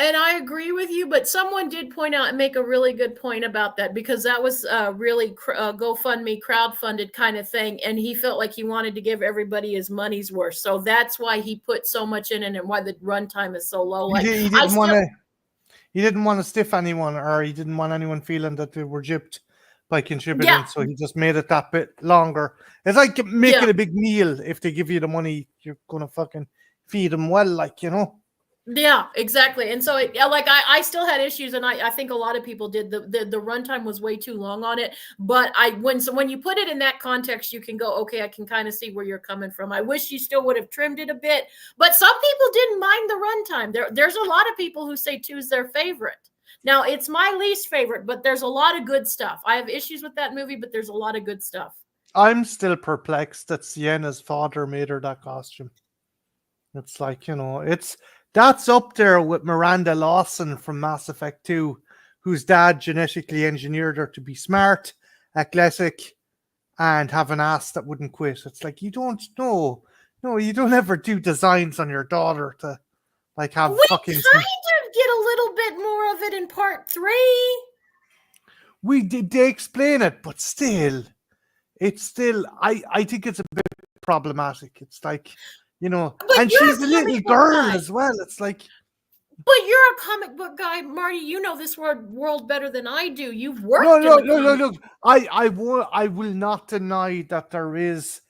And I agree with you, but someone did point out and make a really good point about that, because that was really GoFundMe crowdfunded kind of thing, and he felt like he wanted to give everybody his money's worth. So that's why he put so much in it, and why the runtime is so low. Like He I didn't still, want to. He didn't want to stiff anyone, or he didn't want anyone feeling that they were gypped by contributing. yeah, So he just made it that bit longer. It's like making yeah. a big meal. If they give you the money, you're gonna fucking feed them well, like, you know. Yeah, exactly. And so like I still had issues, and I think a lot of people did. The runtime was way too long on it. But when you put it in that context, you can go, okay, I can kind of see where you're coming from. I wish you still would have trimmed it a bit, but some people didn't mind the runtime. There's a lot of people who say 2 is their favorite. Now it's my least favorite, but there's a lot of good stuff. I have issues with that movie, but there's a lot of good stuff. I'm still perplexed that Sienna's father made her that costume. It's like, you know, that's up there with Miranda Lawson from Mass Effect 2, whose dad genetically engineered her to be smart, athletic, and have an ass that wouldn't quit. It's like, you don't know. No, you don't ever do designs on your daughter to like have We fucking. kind of get a little bit more of it in part 3. We did, they explain it, but still, it's still. I think it's a bit problematic. It's like, you know, But and you're she's a a little comic book girl guy. as well. It's like, But you're a comic book guy, Marty. You know this world better than I do. You've worked no, in no, the no, no, comic. no. I will not deny that there is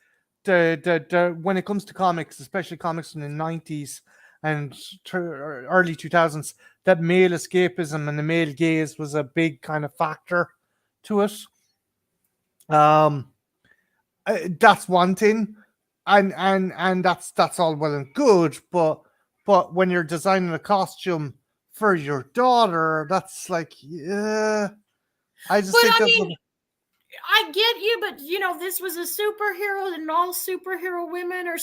the when it comes to comics, especially comics in the 90s and early 2000s, that male escapism and the male gaze was a big kind of factor to it. Um, that's one thing, and that's all well and good, but when you're designing a costume for your daughter, that's like, yeah, I just But think I that's mean, I get you, but you know, this was a superhero, and all superhero women are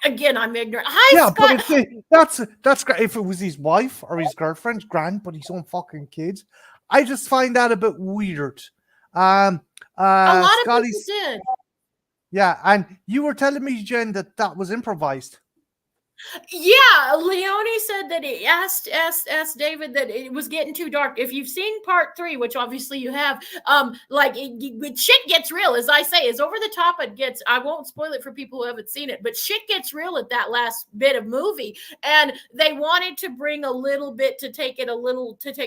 again, I'm ignorant. Hi, yeah, but Scott. that's great. If it was his wife or his girlfriend, grand, but his own fucking kid, I just find that a bit weird. Um, A lot of people Scotty's, did. yeah, and you were telling me, Jen, that was improvised. Yeah, Leone said that he asked David that it was getting too dark. If you've seen part 3, which obviously you have, like shit gets real, as I say, as over the top it gets. I won't spoil it for people who haven't seen it, but shit gets real at that last bit of movie, and they wanted to bring a little bit to take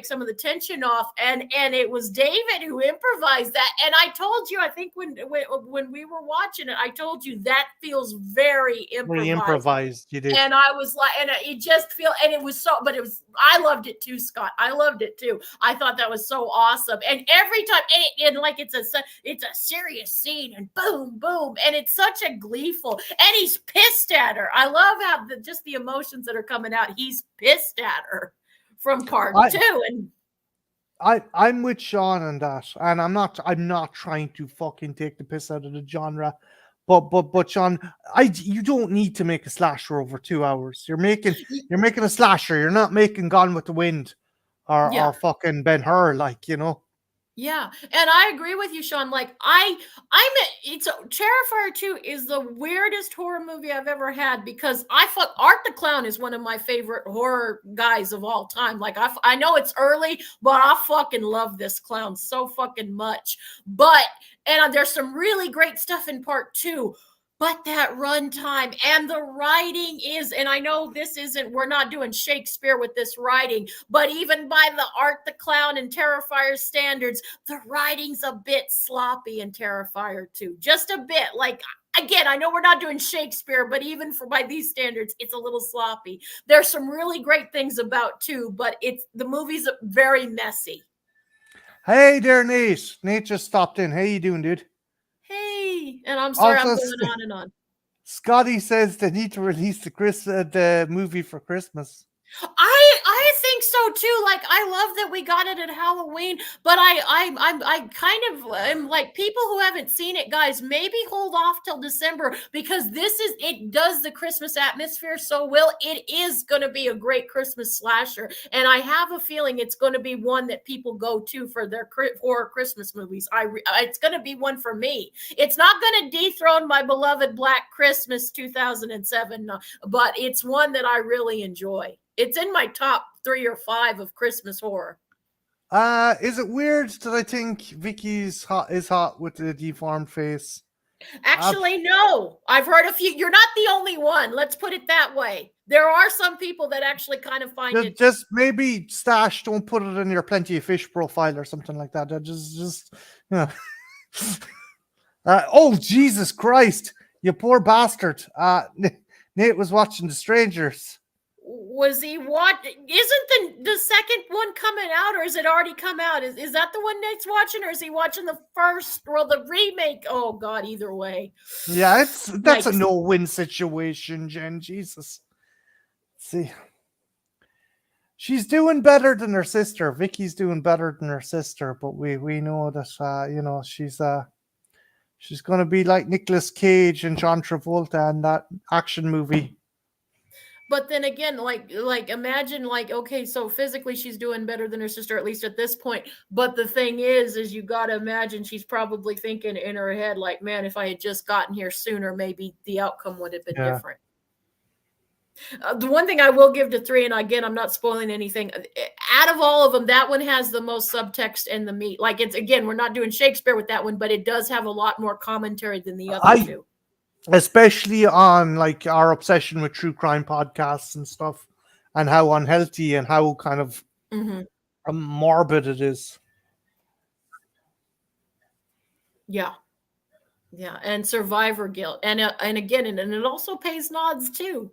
some of the tension off, and it was David who improvised that. And I told you, I think when we were watching it, I told you that feels very Very improvised. improvised, you did. And I was like, and it just feel, and it was so, but it was, I loved it too, Scott. I loved it too. I thought that was so awesome. And every time, and like it's a serious scene, and boom, boom, and it's such a gleeful, and he's pissed at her. I love how just the emotions that are coming out. He's pissed at her from part 2, and I'm with Sean on that, and I'm not trying to fucking take the piss out of the genre, but Sean, you don't need to make a slasher over 2 hours. You're making a slasher. You're not making Gone with the Wind or fucking Ben-Hur, like, you know. Yeah, and I agree with you, Sean. Like it's Terrifier 2 is the weirdest horror movie I've ever had, because Art the Clown is one of my favorite horror guys of all time. Like I know it's early, but I fucking love this clown so fucking much. But and there's some really great stuff in part 2. But that runtime and the writing is, and I know we're not doing Shakespeare with this writing, but even by the Art the Clown and Terrifier standards, the writing's a bit sloppy in Terrifier 2. Just a bit. Like, again, I know we're not doing Shakespeare, but even by these standards, it's a little sloppy. There's some really great things about 2, but the movie's very messy. Hey there, Nate. Nate just stopped in. How you doing, dude? Hey, and I'm sorry, Also, I'm going on and on. Scotty says they need to release the movie for Christmas. I think think so too. Like, I love that we got it at Halloween, but I kind of am like, people who haven't seen it, guys, maybe hold off till December, because it does the Christmas atmosphere so well. It is going to be a great Christmas slasher, and I have a feeling it's going to be one that people go to for their horror Christmas movies. It's going to be one for me. It's not going to dethrone my beloved Black Christmas 2007, but it's one that I really enjoy. It's in my top 3 or 5 of Christmas horror. Is it weird that I think Vicky's hot with the deformed face? Actually, no. I've heard a few. You're not the only one. Let's put it that way. There are some people that actually kind of find it. Just maybe stash. Don't put it in your Plenty of Fish profile or something like that. Just you know. Oh, Jesus Christ! You poor bastard. Nate was watching The Strangers. Was he what? Isn't the second one coming out, or is it already come out? Is that the one Nate's watching, or is he watching the first or the remake? Oh God, either way. Yeah, that's a no-win situation, Jen. Jesus. Let's see. She's doing better than her sister. Vicky's doing better than her sister, but we know that she's gonna be like Nicolas Cage and John Travolta in that action movie. But then again, like imagine, like, okay, so physically she's doing better than her sister, at least at this point. But the thing is you got to imagine she's probably thinking in her head, like, man, if I had just gotten here sooner, maybe the outcome would have been different. The one thing I will give to 3, and again, I'm not spoiling anything, out of all of them, that one has the most subtext and the meat. Like, it's, again, we're not doing Shakespeare with that one, but it does have a lot more commentary than the other two. Especially on like our obsession with true crime podcasts and stuff, and how unhealthy and how kind of morbid it is. Yeah, and survivor guilt, and again, and it also pays nods too.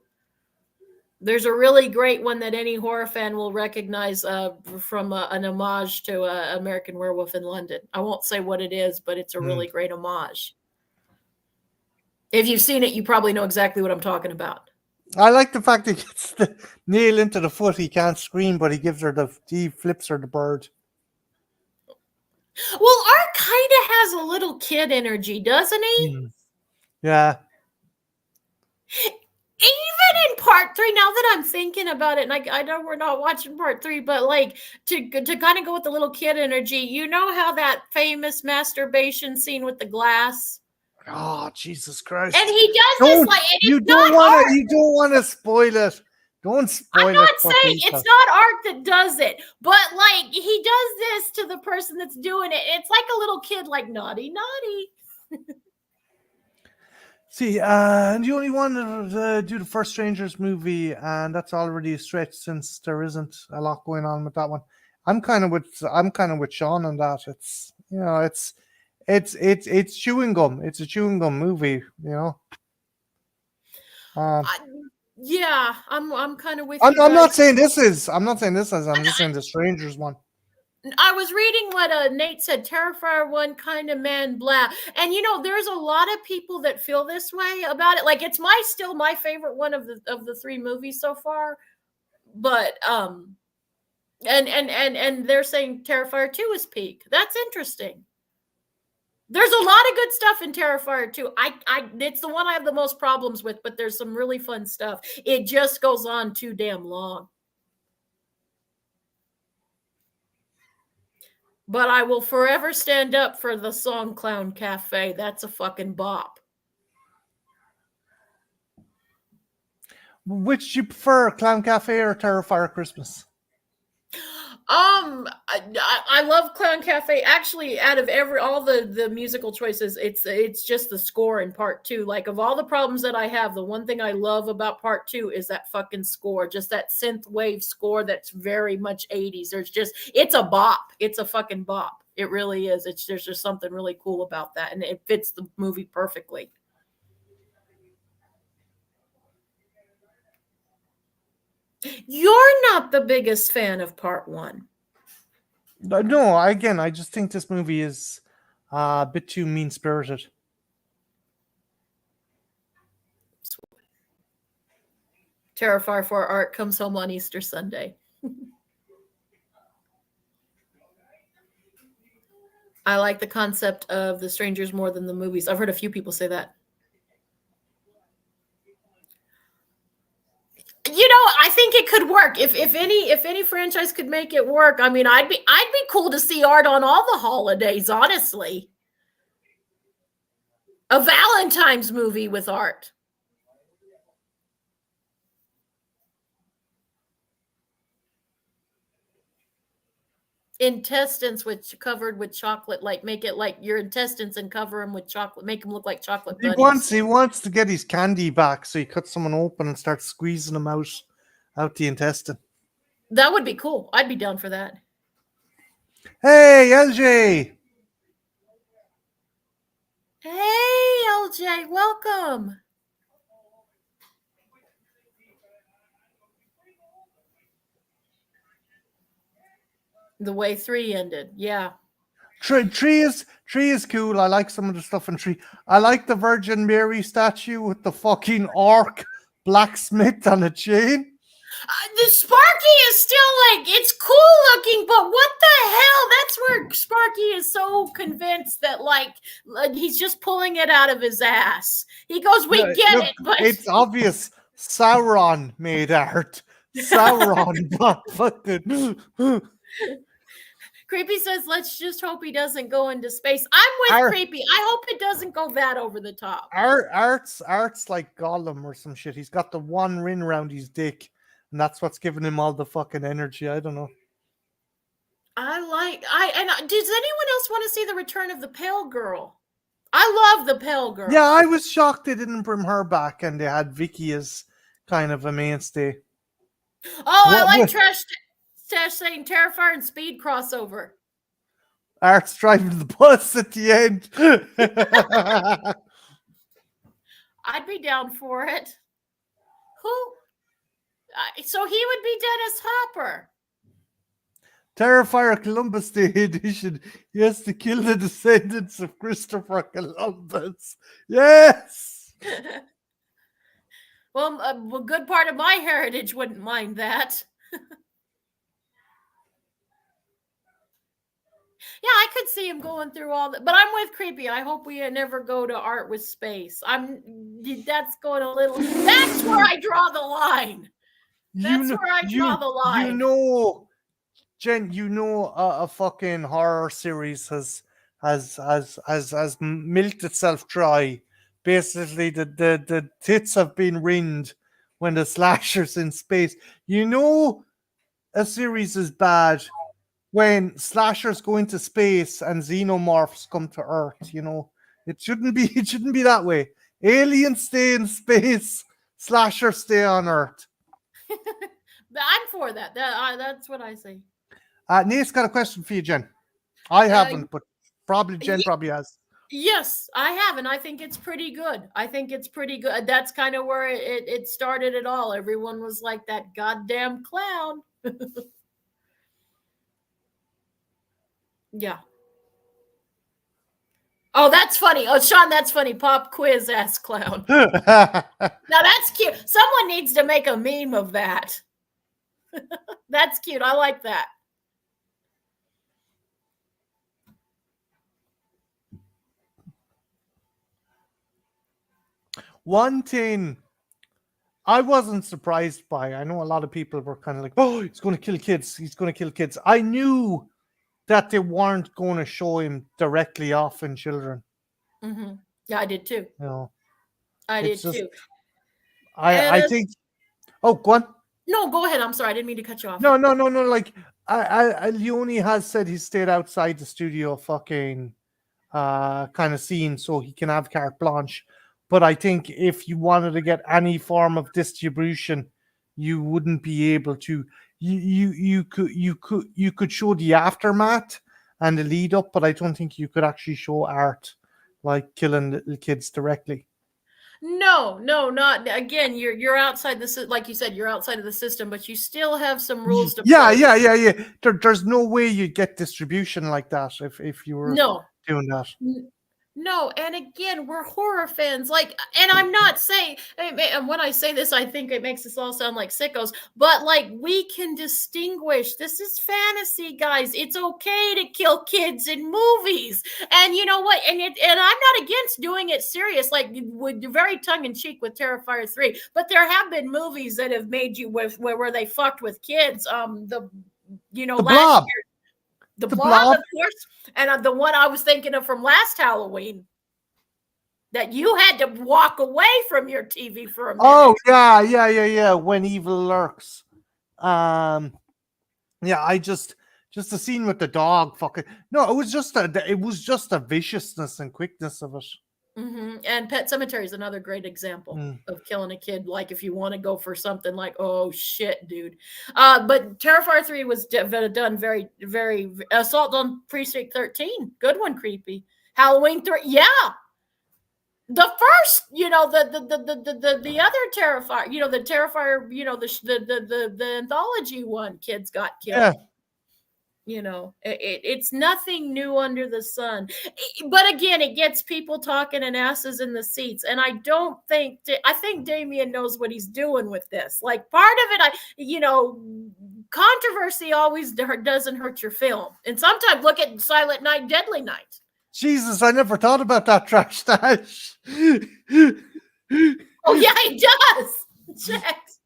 There's a really great one that any horror fan will recognize from an homage to American Werewolf in London. I won't say what it is, but it's a really great homage. If you've seen it, you probably know exactly what I'm talking about. I like the fact that he gets the nail into the foot. He can't scream, but he flips her the bird. Well, Art kind of has a little kid energy, doesn't he? Yeah. Even in part 3, now that I'm thinking about it, and I know we're not watching part 3, but like to kind of go with the little kid energy, you know how that famous masturbation scene with the glass? Oh, Jesus Christ! And he does this like, and you don't want to spoil it. Don't spoil it. I'm not saying it's not Art that does it, but like he does this to the person that's doing it. It's like a little kid, like naughty, naughty. See, and you only wanted to do the first Strangers movie, and that's already a stretch since there isn't a lot going on with that one. I'm kind of with Sean on that. It's it's chewing gum. It's a chewing gum movie, you know. Yeah, I'm kind of with you. I'm not saying this is. I'm just saying the Strangers one. I was reading what Nate said, Terrifer, one kind of man, blah. And you know, there's a lot of people that feel this way about it. Like, it's still my favorite one of the 3 movies so far. But and they're saying Terrifier 2 is peak. That's interesting. There's a lot of good stuff in Terrifier 2. It's the one I have the most problems with, but there's some really fun stuff. It just goes on too damn long. But I will forever stand up for the song Clown Cafe. That's a fucking bop. Which do you prefer, Clown Cafe or Terrifier Christmas? I love Clown Cafe. Actually, out of all the musical choices, it's just the score in part 2. Like, of all the problems that I have, the one thing I love about part 2 is that fucking score, just that synth wave score that's very much 80s. It's a bop. It's a fucking bop. It really is. There's just something really cool about that, and it fits the movie perfectly. You're not the biggest fan of part 1. No, again, I just think this movie is a bit too mean-spirited. Terrifier 4 Art comes home on Easter Sunday. I like the concept of the strangers more than the movies. I've heard a few people say that. I think it could work if any franchise could make it work. I mean, I'd be cool to see art on all the holidays, honestly. A Valentine's movie with art. Intestines covered with chocolate, like make it like your intestines and cover them with chocolate, make them look like chocolate bunnies. He wants to get his candy back, so he cuts someone open and starts squeezing them out the intestine. That would be cool. I'd be down for that. Hey, LJ. Hey, LJ, welcome. The way 3 ended, yeah. Tree is cool. I like some of the stuff in Tree. I like the Virgin Mary statue with the fucking orc blacksmith on a chain. The Sparky is still like, it's cool looking, but what the hell? That's where Sparky is so convinced that like he's just pulling it out of his ass. He goes, we get Look, it, but it's obvious Sauron made art. Sauron, but fucking. Creepy says, let's just hope he doesn't go into space. I'm with Creepy. I hope it doesn't go that over the top. Art's like Gollum or some shit. He's got the one ring around his dick, and that's what's giving him all the fucking energy. I don't know. Does anyone else want to see the return of the Pale Girl? I love the Pale Girl. Yeah, I was shocked they didn't bring her back and they had Vicky as kind of a mainstay. Oh, I like Trash saying Terrifer and Speed crossover. Art's driving the bus at the end. I'd be down for it. Who? So he would be Dennis Hopper. Terrifier Columbus Day edition. He has to kill the descendants of Christopher Columbus. Yes. Well, a good part of my heritage wouldn't mind that. Yeah, I could see him going through all that, but I'm with Creepy. I hope we never go to art with space. That's going a little. That's where I draw the line. That's where I draw the line. Jen, a fucking horror series has milked itself dry. Basically, the tits have been ringed when the slasher's in space. A series is bad when slashers go into space and xenomorphs come to Earth. It shouldn't be that way. Aliens stay in space, slashers stay on Earth. I'm for that. That's what I say. Nate's got a question for you, Jen. I haven't, but Jen probably has. Yes, I have, and I think it's pretty good. That's kind of where it started it all. Everyone was like, that goddamn clown. Yeah. Oh, that's funny. Oh, Sean, that's funny. Pop quiz ass clown. Now that's cute. Someone needs to make a meme of that. That's cute. I like that. One thing I wasn't surprised by, I know a lot of people were kind of like, oh, he's going to kill kids. He's going to kill kids. I knew that they weren't going to show him directly off in children. Mm-hmm. Yeah, I did too. I did too. I think. Oh, go on. No, go ahead. I'm sorry. I didn't mean to cut you off. No. Like, Leone has said he stayed outside the studio fucking kind of scene so he can have carte blanche. But I think if you wanted to get any form of distribution, you wouldn't be able to. You could show the aftermath and the lead up, but I don't think you could actually show art like killing little kids directly. No, not again. You're outside like you said, you're outside of the system, but you still have some rules to play. Yeah. There's no way you'd get distribution like that if you were doing that. No, and again, we're horror fans. Like, and I'm not saying, and when I say this, I think it makes us all sound like sickos, but like, we can distinguish this is fantasy, guys. It's okay to kill kids in movies. And you know what? And I'm not against doing it serious, like, with very tongue in cheek with Terrifier 3, but there have been movies that have made you with where they fucked with kids. The Last Blob. year, the The Blob, Blob. of course, and the one I was thinking of from last Halloween that you had to walk away from your TV for a minute. Oh yeah. When evil lurks. Yeah, I just the scene with the dog. Fucking no, it was just a viciousness and quickness of it. And Pet Cemetery is another great example of killing a kid. Like, if you want to go for something like, oh shit, dude. But Terrifier 3 was done very, very. Assault on Precinct 13, good one, creepy. Halloween 3, yeah. The first, the other Terrifier, the Terrifier, the anthology one, kids got killed. Yeah. It's nothing new under the sun. But again, it gets people talking and asses in the seats. And I think Damien knows what he's doing with this. Like, part of it, controversy always doesn't hurt your film. And sometimes look at Silent Night, Deadly Night. Jesus, I never thought about that trash stash. Oh yeah, he does. Checks.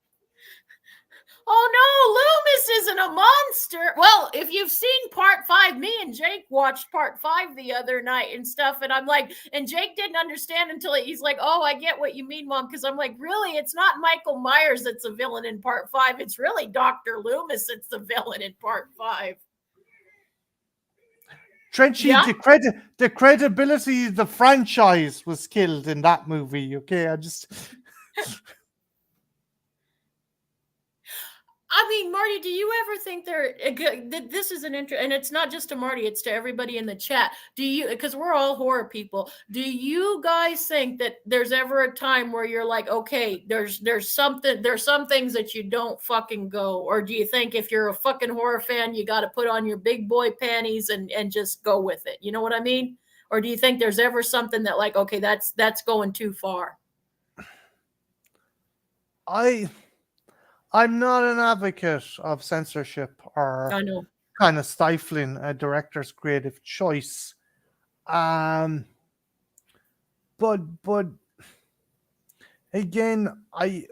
Oh no, Loomis isn't a monster. Well, if you've seen part 5, me and Jake watched part 5 the other night and stuff, and I'm like, and Jake didn't understand until he's like, oh, I get what you mean, Mom, because I'm like, really, it's not Michael Myers that's a villain in part 5. It's really Dr. Loomis that's the villain in part 5. Trenchy, Yeah. the credibility of the franchise was killed in that movie. Okay, I mean, Marty, do you ever think this is an interest, and it's not just to Marty, it's to everybody in the chat. Do you, because we're all horror people, do you guys think that there's ever a time where you're like, okay, there's some things that you don't fucking go, or do you think if you're a fucking horror fan, you got to put on your big boy panties and just go with it? You know what I mean? Or do you think there's ever something that, like, okay, that's going too far? I'm not an advocate of censorship or I know. kind of stifling a director's creative choice. But again, I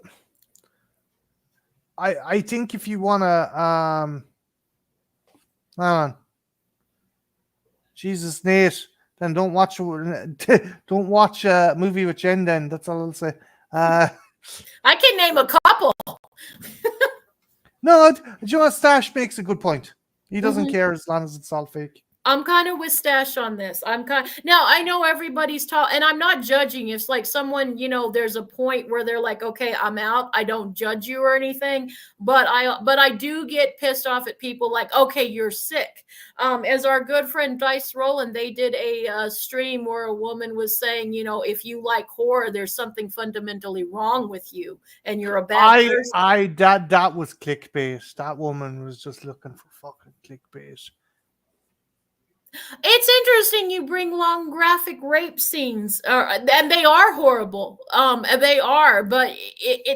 think if you wanna Jesus, Nate, then don't watch a movie with Jen. Then that's all I'll say. I can name a couple. No, Joe Stash makes a good point. He doesn't care as long as it's all fake. I'm kind of with Stash on this. Now I know everybody's and I'm not judging. If like someone, there's a point where they're like, okay, I'm out. I don't judge you or anything, but I do get pissed off at people like, okay, you're sick. As our good friend Dice Roland, they did a stream where a woman was saying, if you like horror, there's something fundamentally wrong with you and you're a bad person. That was clickbait. That woman was just looking for fucking clickbait. It's interesting you bring long graphic rape scenes, and they are horrible. They are, but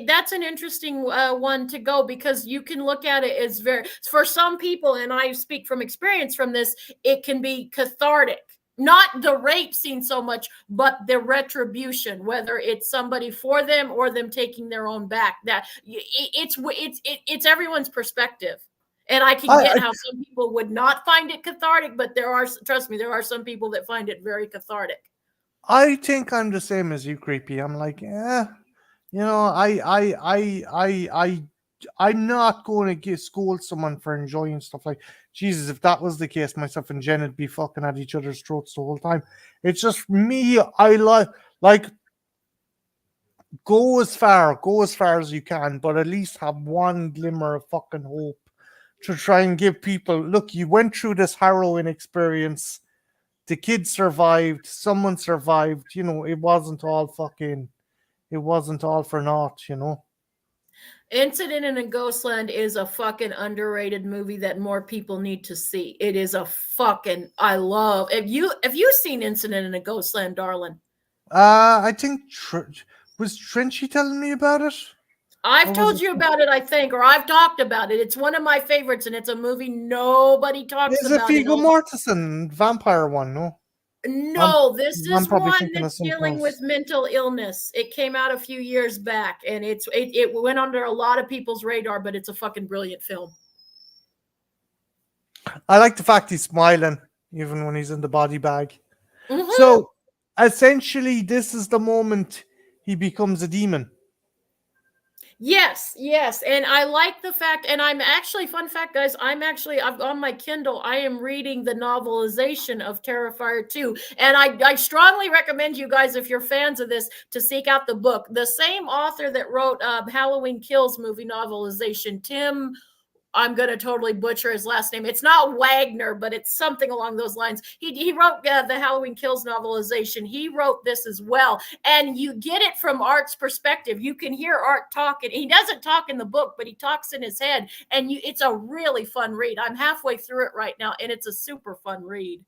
that's an interesting one to go, because you can look at it as for some people, and I speak from experience from this, it can be cathartic. Not the rape scene so much, but the retribution, whether it's somebody for them or them taking their own back. That it's everyone's perspective. And I can get how some people would not find it cathartic, but trust me, there are some people that find it very cathartic. I think I'm the same as you, creepy. I'm like, yeah, I'm not going to scold someone for enjoying stuff like Jesus. If that was the case, myself and Jen would be fucking at each other's throats the whole time. It's just me. I like go as far as you can, but at least have one glimmer of fucking hope to try and give people, look, you went through this harrowing experience. The kid survived. Someone survived. It wasn't all for naught. Incident in a Ghostland is a fucking underrated movie that more people need to see. It is a fucking I love. Have you seen Incident in a Ghostland, darling? I think was Trenchy telling me about it, I've or was told it? you about it, I think, or I've talked about it. It's one of my favorites, and it's a movie nobody talks Is it about. Viggo Mortensen vampire one? No, I'm No, this I'm is probably one thinking of that's something dealing with else. mental illness. It came out a few years back, and it went under a lot of people's radar, but it's a fucking brilliant film. I like the fact he's smiling even when he's in the body bag. Mm-hmm. So essentially, this is the moment he becomes a demon. Yes, yes. And I like the fact, and I'm actually, fun fact, guys, I've on my Kindle, I am reading the novelization of Terrifier 2. And I strongly recommend you guys, if you're fans of this, to seek out the book. The same author that wrote Halloween Kills movie novelization, Tim, I'm going to totally butcher his last name. It's not Wagner, but it's something along those lines. He wrote the Halloween Kills novelization. He wrote this as well. And you get it from Art's perspective. You can hear Art talking. He doesn't talk in the book, but he talks in his head. And it's a really fun read. I'm halfway through it right now, and it's a super fun read.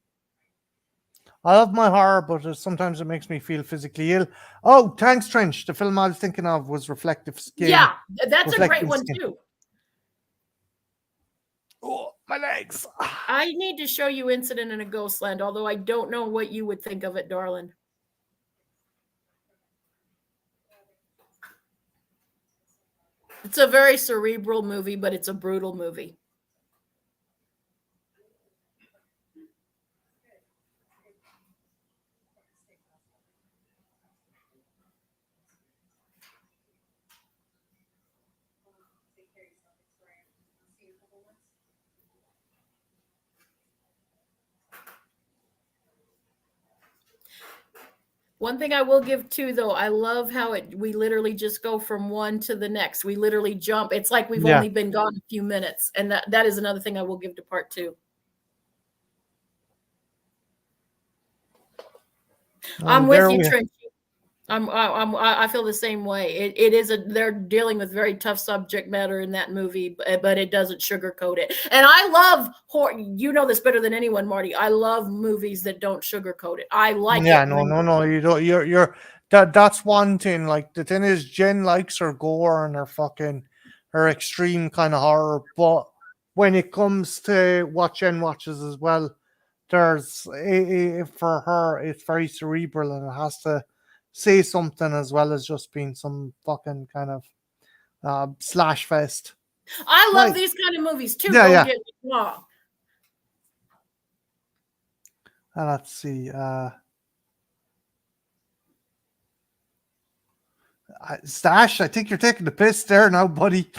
I love my horror, but sometimes it makes me feel physically ill. Oh, thanks, Trench. The film I was thinking of was Reflective Skin. Yeah, that's a great Reflective one Skin. too. Oh, my legs. I need to show you Incident in a Ghostland, although I don't know what you would think of it, darling. It's a very cerebral movie, but it's a brutal movie. One thing I will give too, though, I love how we literally just go from one to the next. We literally jump. It's like we've Yeah. only been gone a few minutes, and that is another thing I will give to part two. I'm with you, Trent. I feel the same way. It is they're dealing with very tough subject matter in that movie, but it doesn't sugarcoat it. And I love horror. You know this better than anyone, Marty. I love movies that don't sugarcoat it. I like Yeah, it. no. You don't. You're that's one thing. Like the thing is, Jen likes her gore and her extreme kind of horror. But when it comes to what Jen watches as well, for her, it's very cerebral and it has to say something as well as just being some fucking kind of slash fest. I love Right. these kind of movies too. Yeah, Don't yeah. get me wrong. Let's see. Stash, I think you're taking the piss there now, buddy.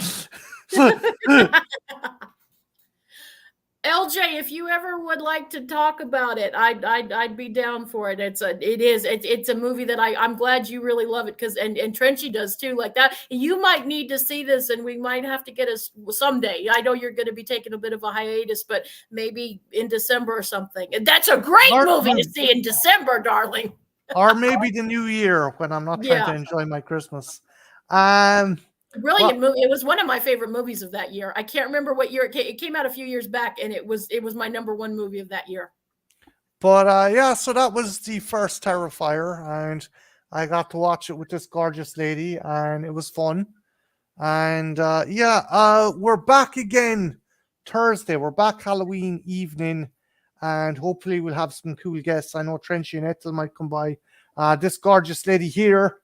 LJ, if you ever would like to talk about it, I'd be down for it. It's a movie that I'm glad you really love it, because and Trenchy does too. Like that, you might need to see this, and we might have to get us someday. I know you're going to be taking a bit of a hiatus, but maybe in December or something. And that's a great movie to see in December, darling. Or maybe the new year when I'm not trying to enjoy my Christmas. Brilliant movie. It was one of my favorite movies of that year. I can't remember what year it came out a few years back, and it was my number one movie of that year. But yeah, so that was the first Terrifier, and I got to watch it with this gorgeous lady, and it was fun. And we're back again Thursday. We're back Halloween evening, and hopefully we'll have some cool guests. I know Trenchy and Ethel might come by. This gorgeous lady here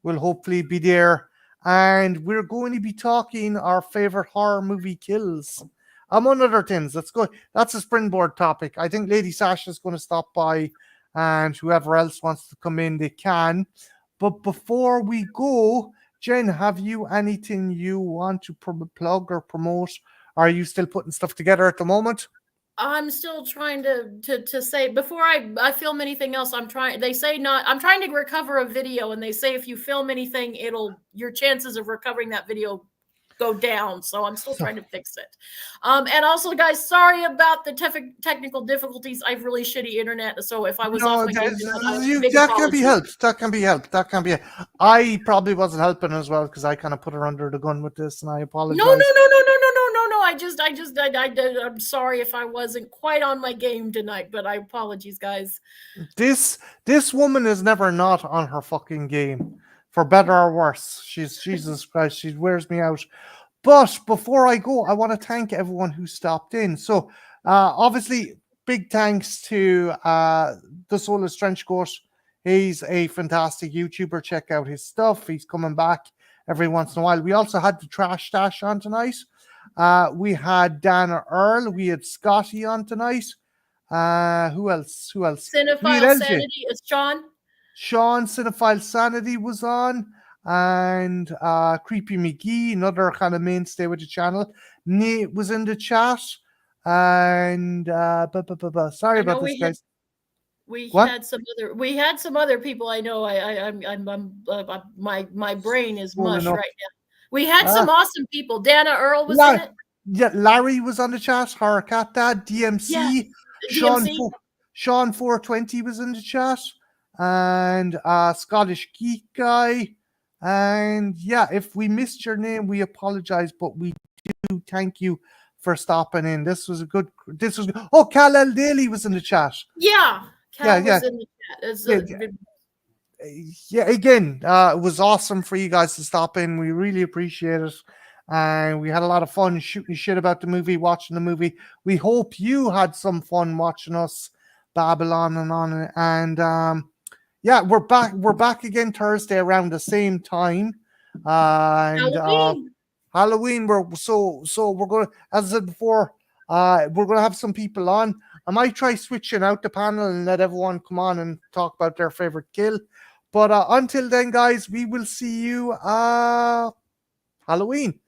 will hopefully be there. And we're going to be talking our favorite horror movie kills. Among other things, let's go. That's a springboard topic. I think Lady Sasha is going to stop by, and whoever else wants to come in, they can. But before we go, Jen, have you anything you want to plug or promote? Are you still putting stuff together at the moment? I'm still trying to say, before I film anything else, I'm trying to recover a video, and they say if you film anything, your chances of recovering that video go down. So I'm still trying to fix it. And also, guys, sorry about the technical difficulties. I've really shitty internet, so if I was off No, my game, big that can be apologies. helped. That can be helped. That can be. I probably wasn't helping as well because I kind of put her under the gun with this, and I apologize. No. I'm sorry if I wasn't quite on my game tonight, but I apologize, guys. This woman is never not on her fucking game, for better or worse. She's Jesus Christ. She wears me out. But before I go, I want to thank everyone who stopped in. So obviously, big thanks to the Soulless Trenchcoat. He's a fantastic YouTuber. Check out his stuff. He's coming back every once in a while. We also had the Trash Stash on tonight. We had Dana Earl. We had Scotty on tonight. Who else? Cinephile Sanity is Sean. Sean Cinephile Sanity was on. And Creepy McGee, another kind of mainstay with the channel. Nate was in the chat. And sorry about this, guys. We had some other people. I know. My brain is mush right now. We had some awesome people. Dana Earl was in it. Yeah, Larry was on the chat. Horror Cat Dad, DMC, DMC. Sean 420 was in the chat, and Scottish Geek Guy. And yeah, if we missed your name, we apologize, but we do thank you for stopping in. This was good. Oh, Cal L. Daly was in the chat. Yeah, Cal was in the chat. Yeah, again, it was awesome for you guys to stop in. We really appreciate it. And we had a lot of fun shooting shit about the movie, watching the movie. We hope you had some fun watching us Babylon and on. And yeah, we're back again Thursday around the same time. And Halloween. We're gonna, as I said before, we're gonna have some people on. I might try switching out the panel and let everyone come on and talk about their favorite kill. But until then, guys, we will see you Halloween.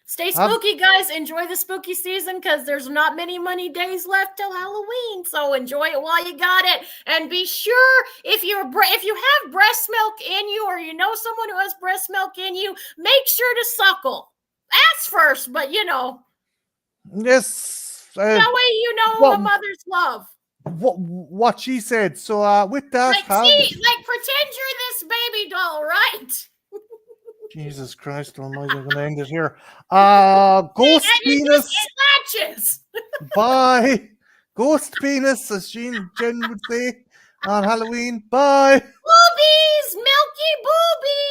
Stay spooky, guys. Enjoy the spooky season because there's not many days left till Halloween. So enjoy it while you got it. And be sure if you have breast milk in you or you know someone who has breast milk in you, make sure to suckle. Ask first, but you know. Yes. That way you know a mother's love. What she said. So with that, pretend you're this baby doll, right? Jesus Christ Almighty, I'm gonna end it here. Ghost penis. Bye. Ghost penis, as Jen would say on Halloween. Bye. Boobies, milky boobies.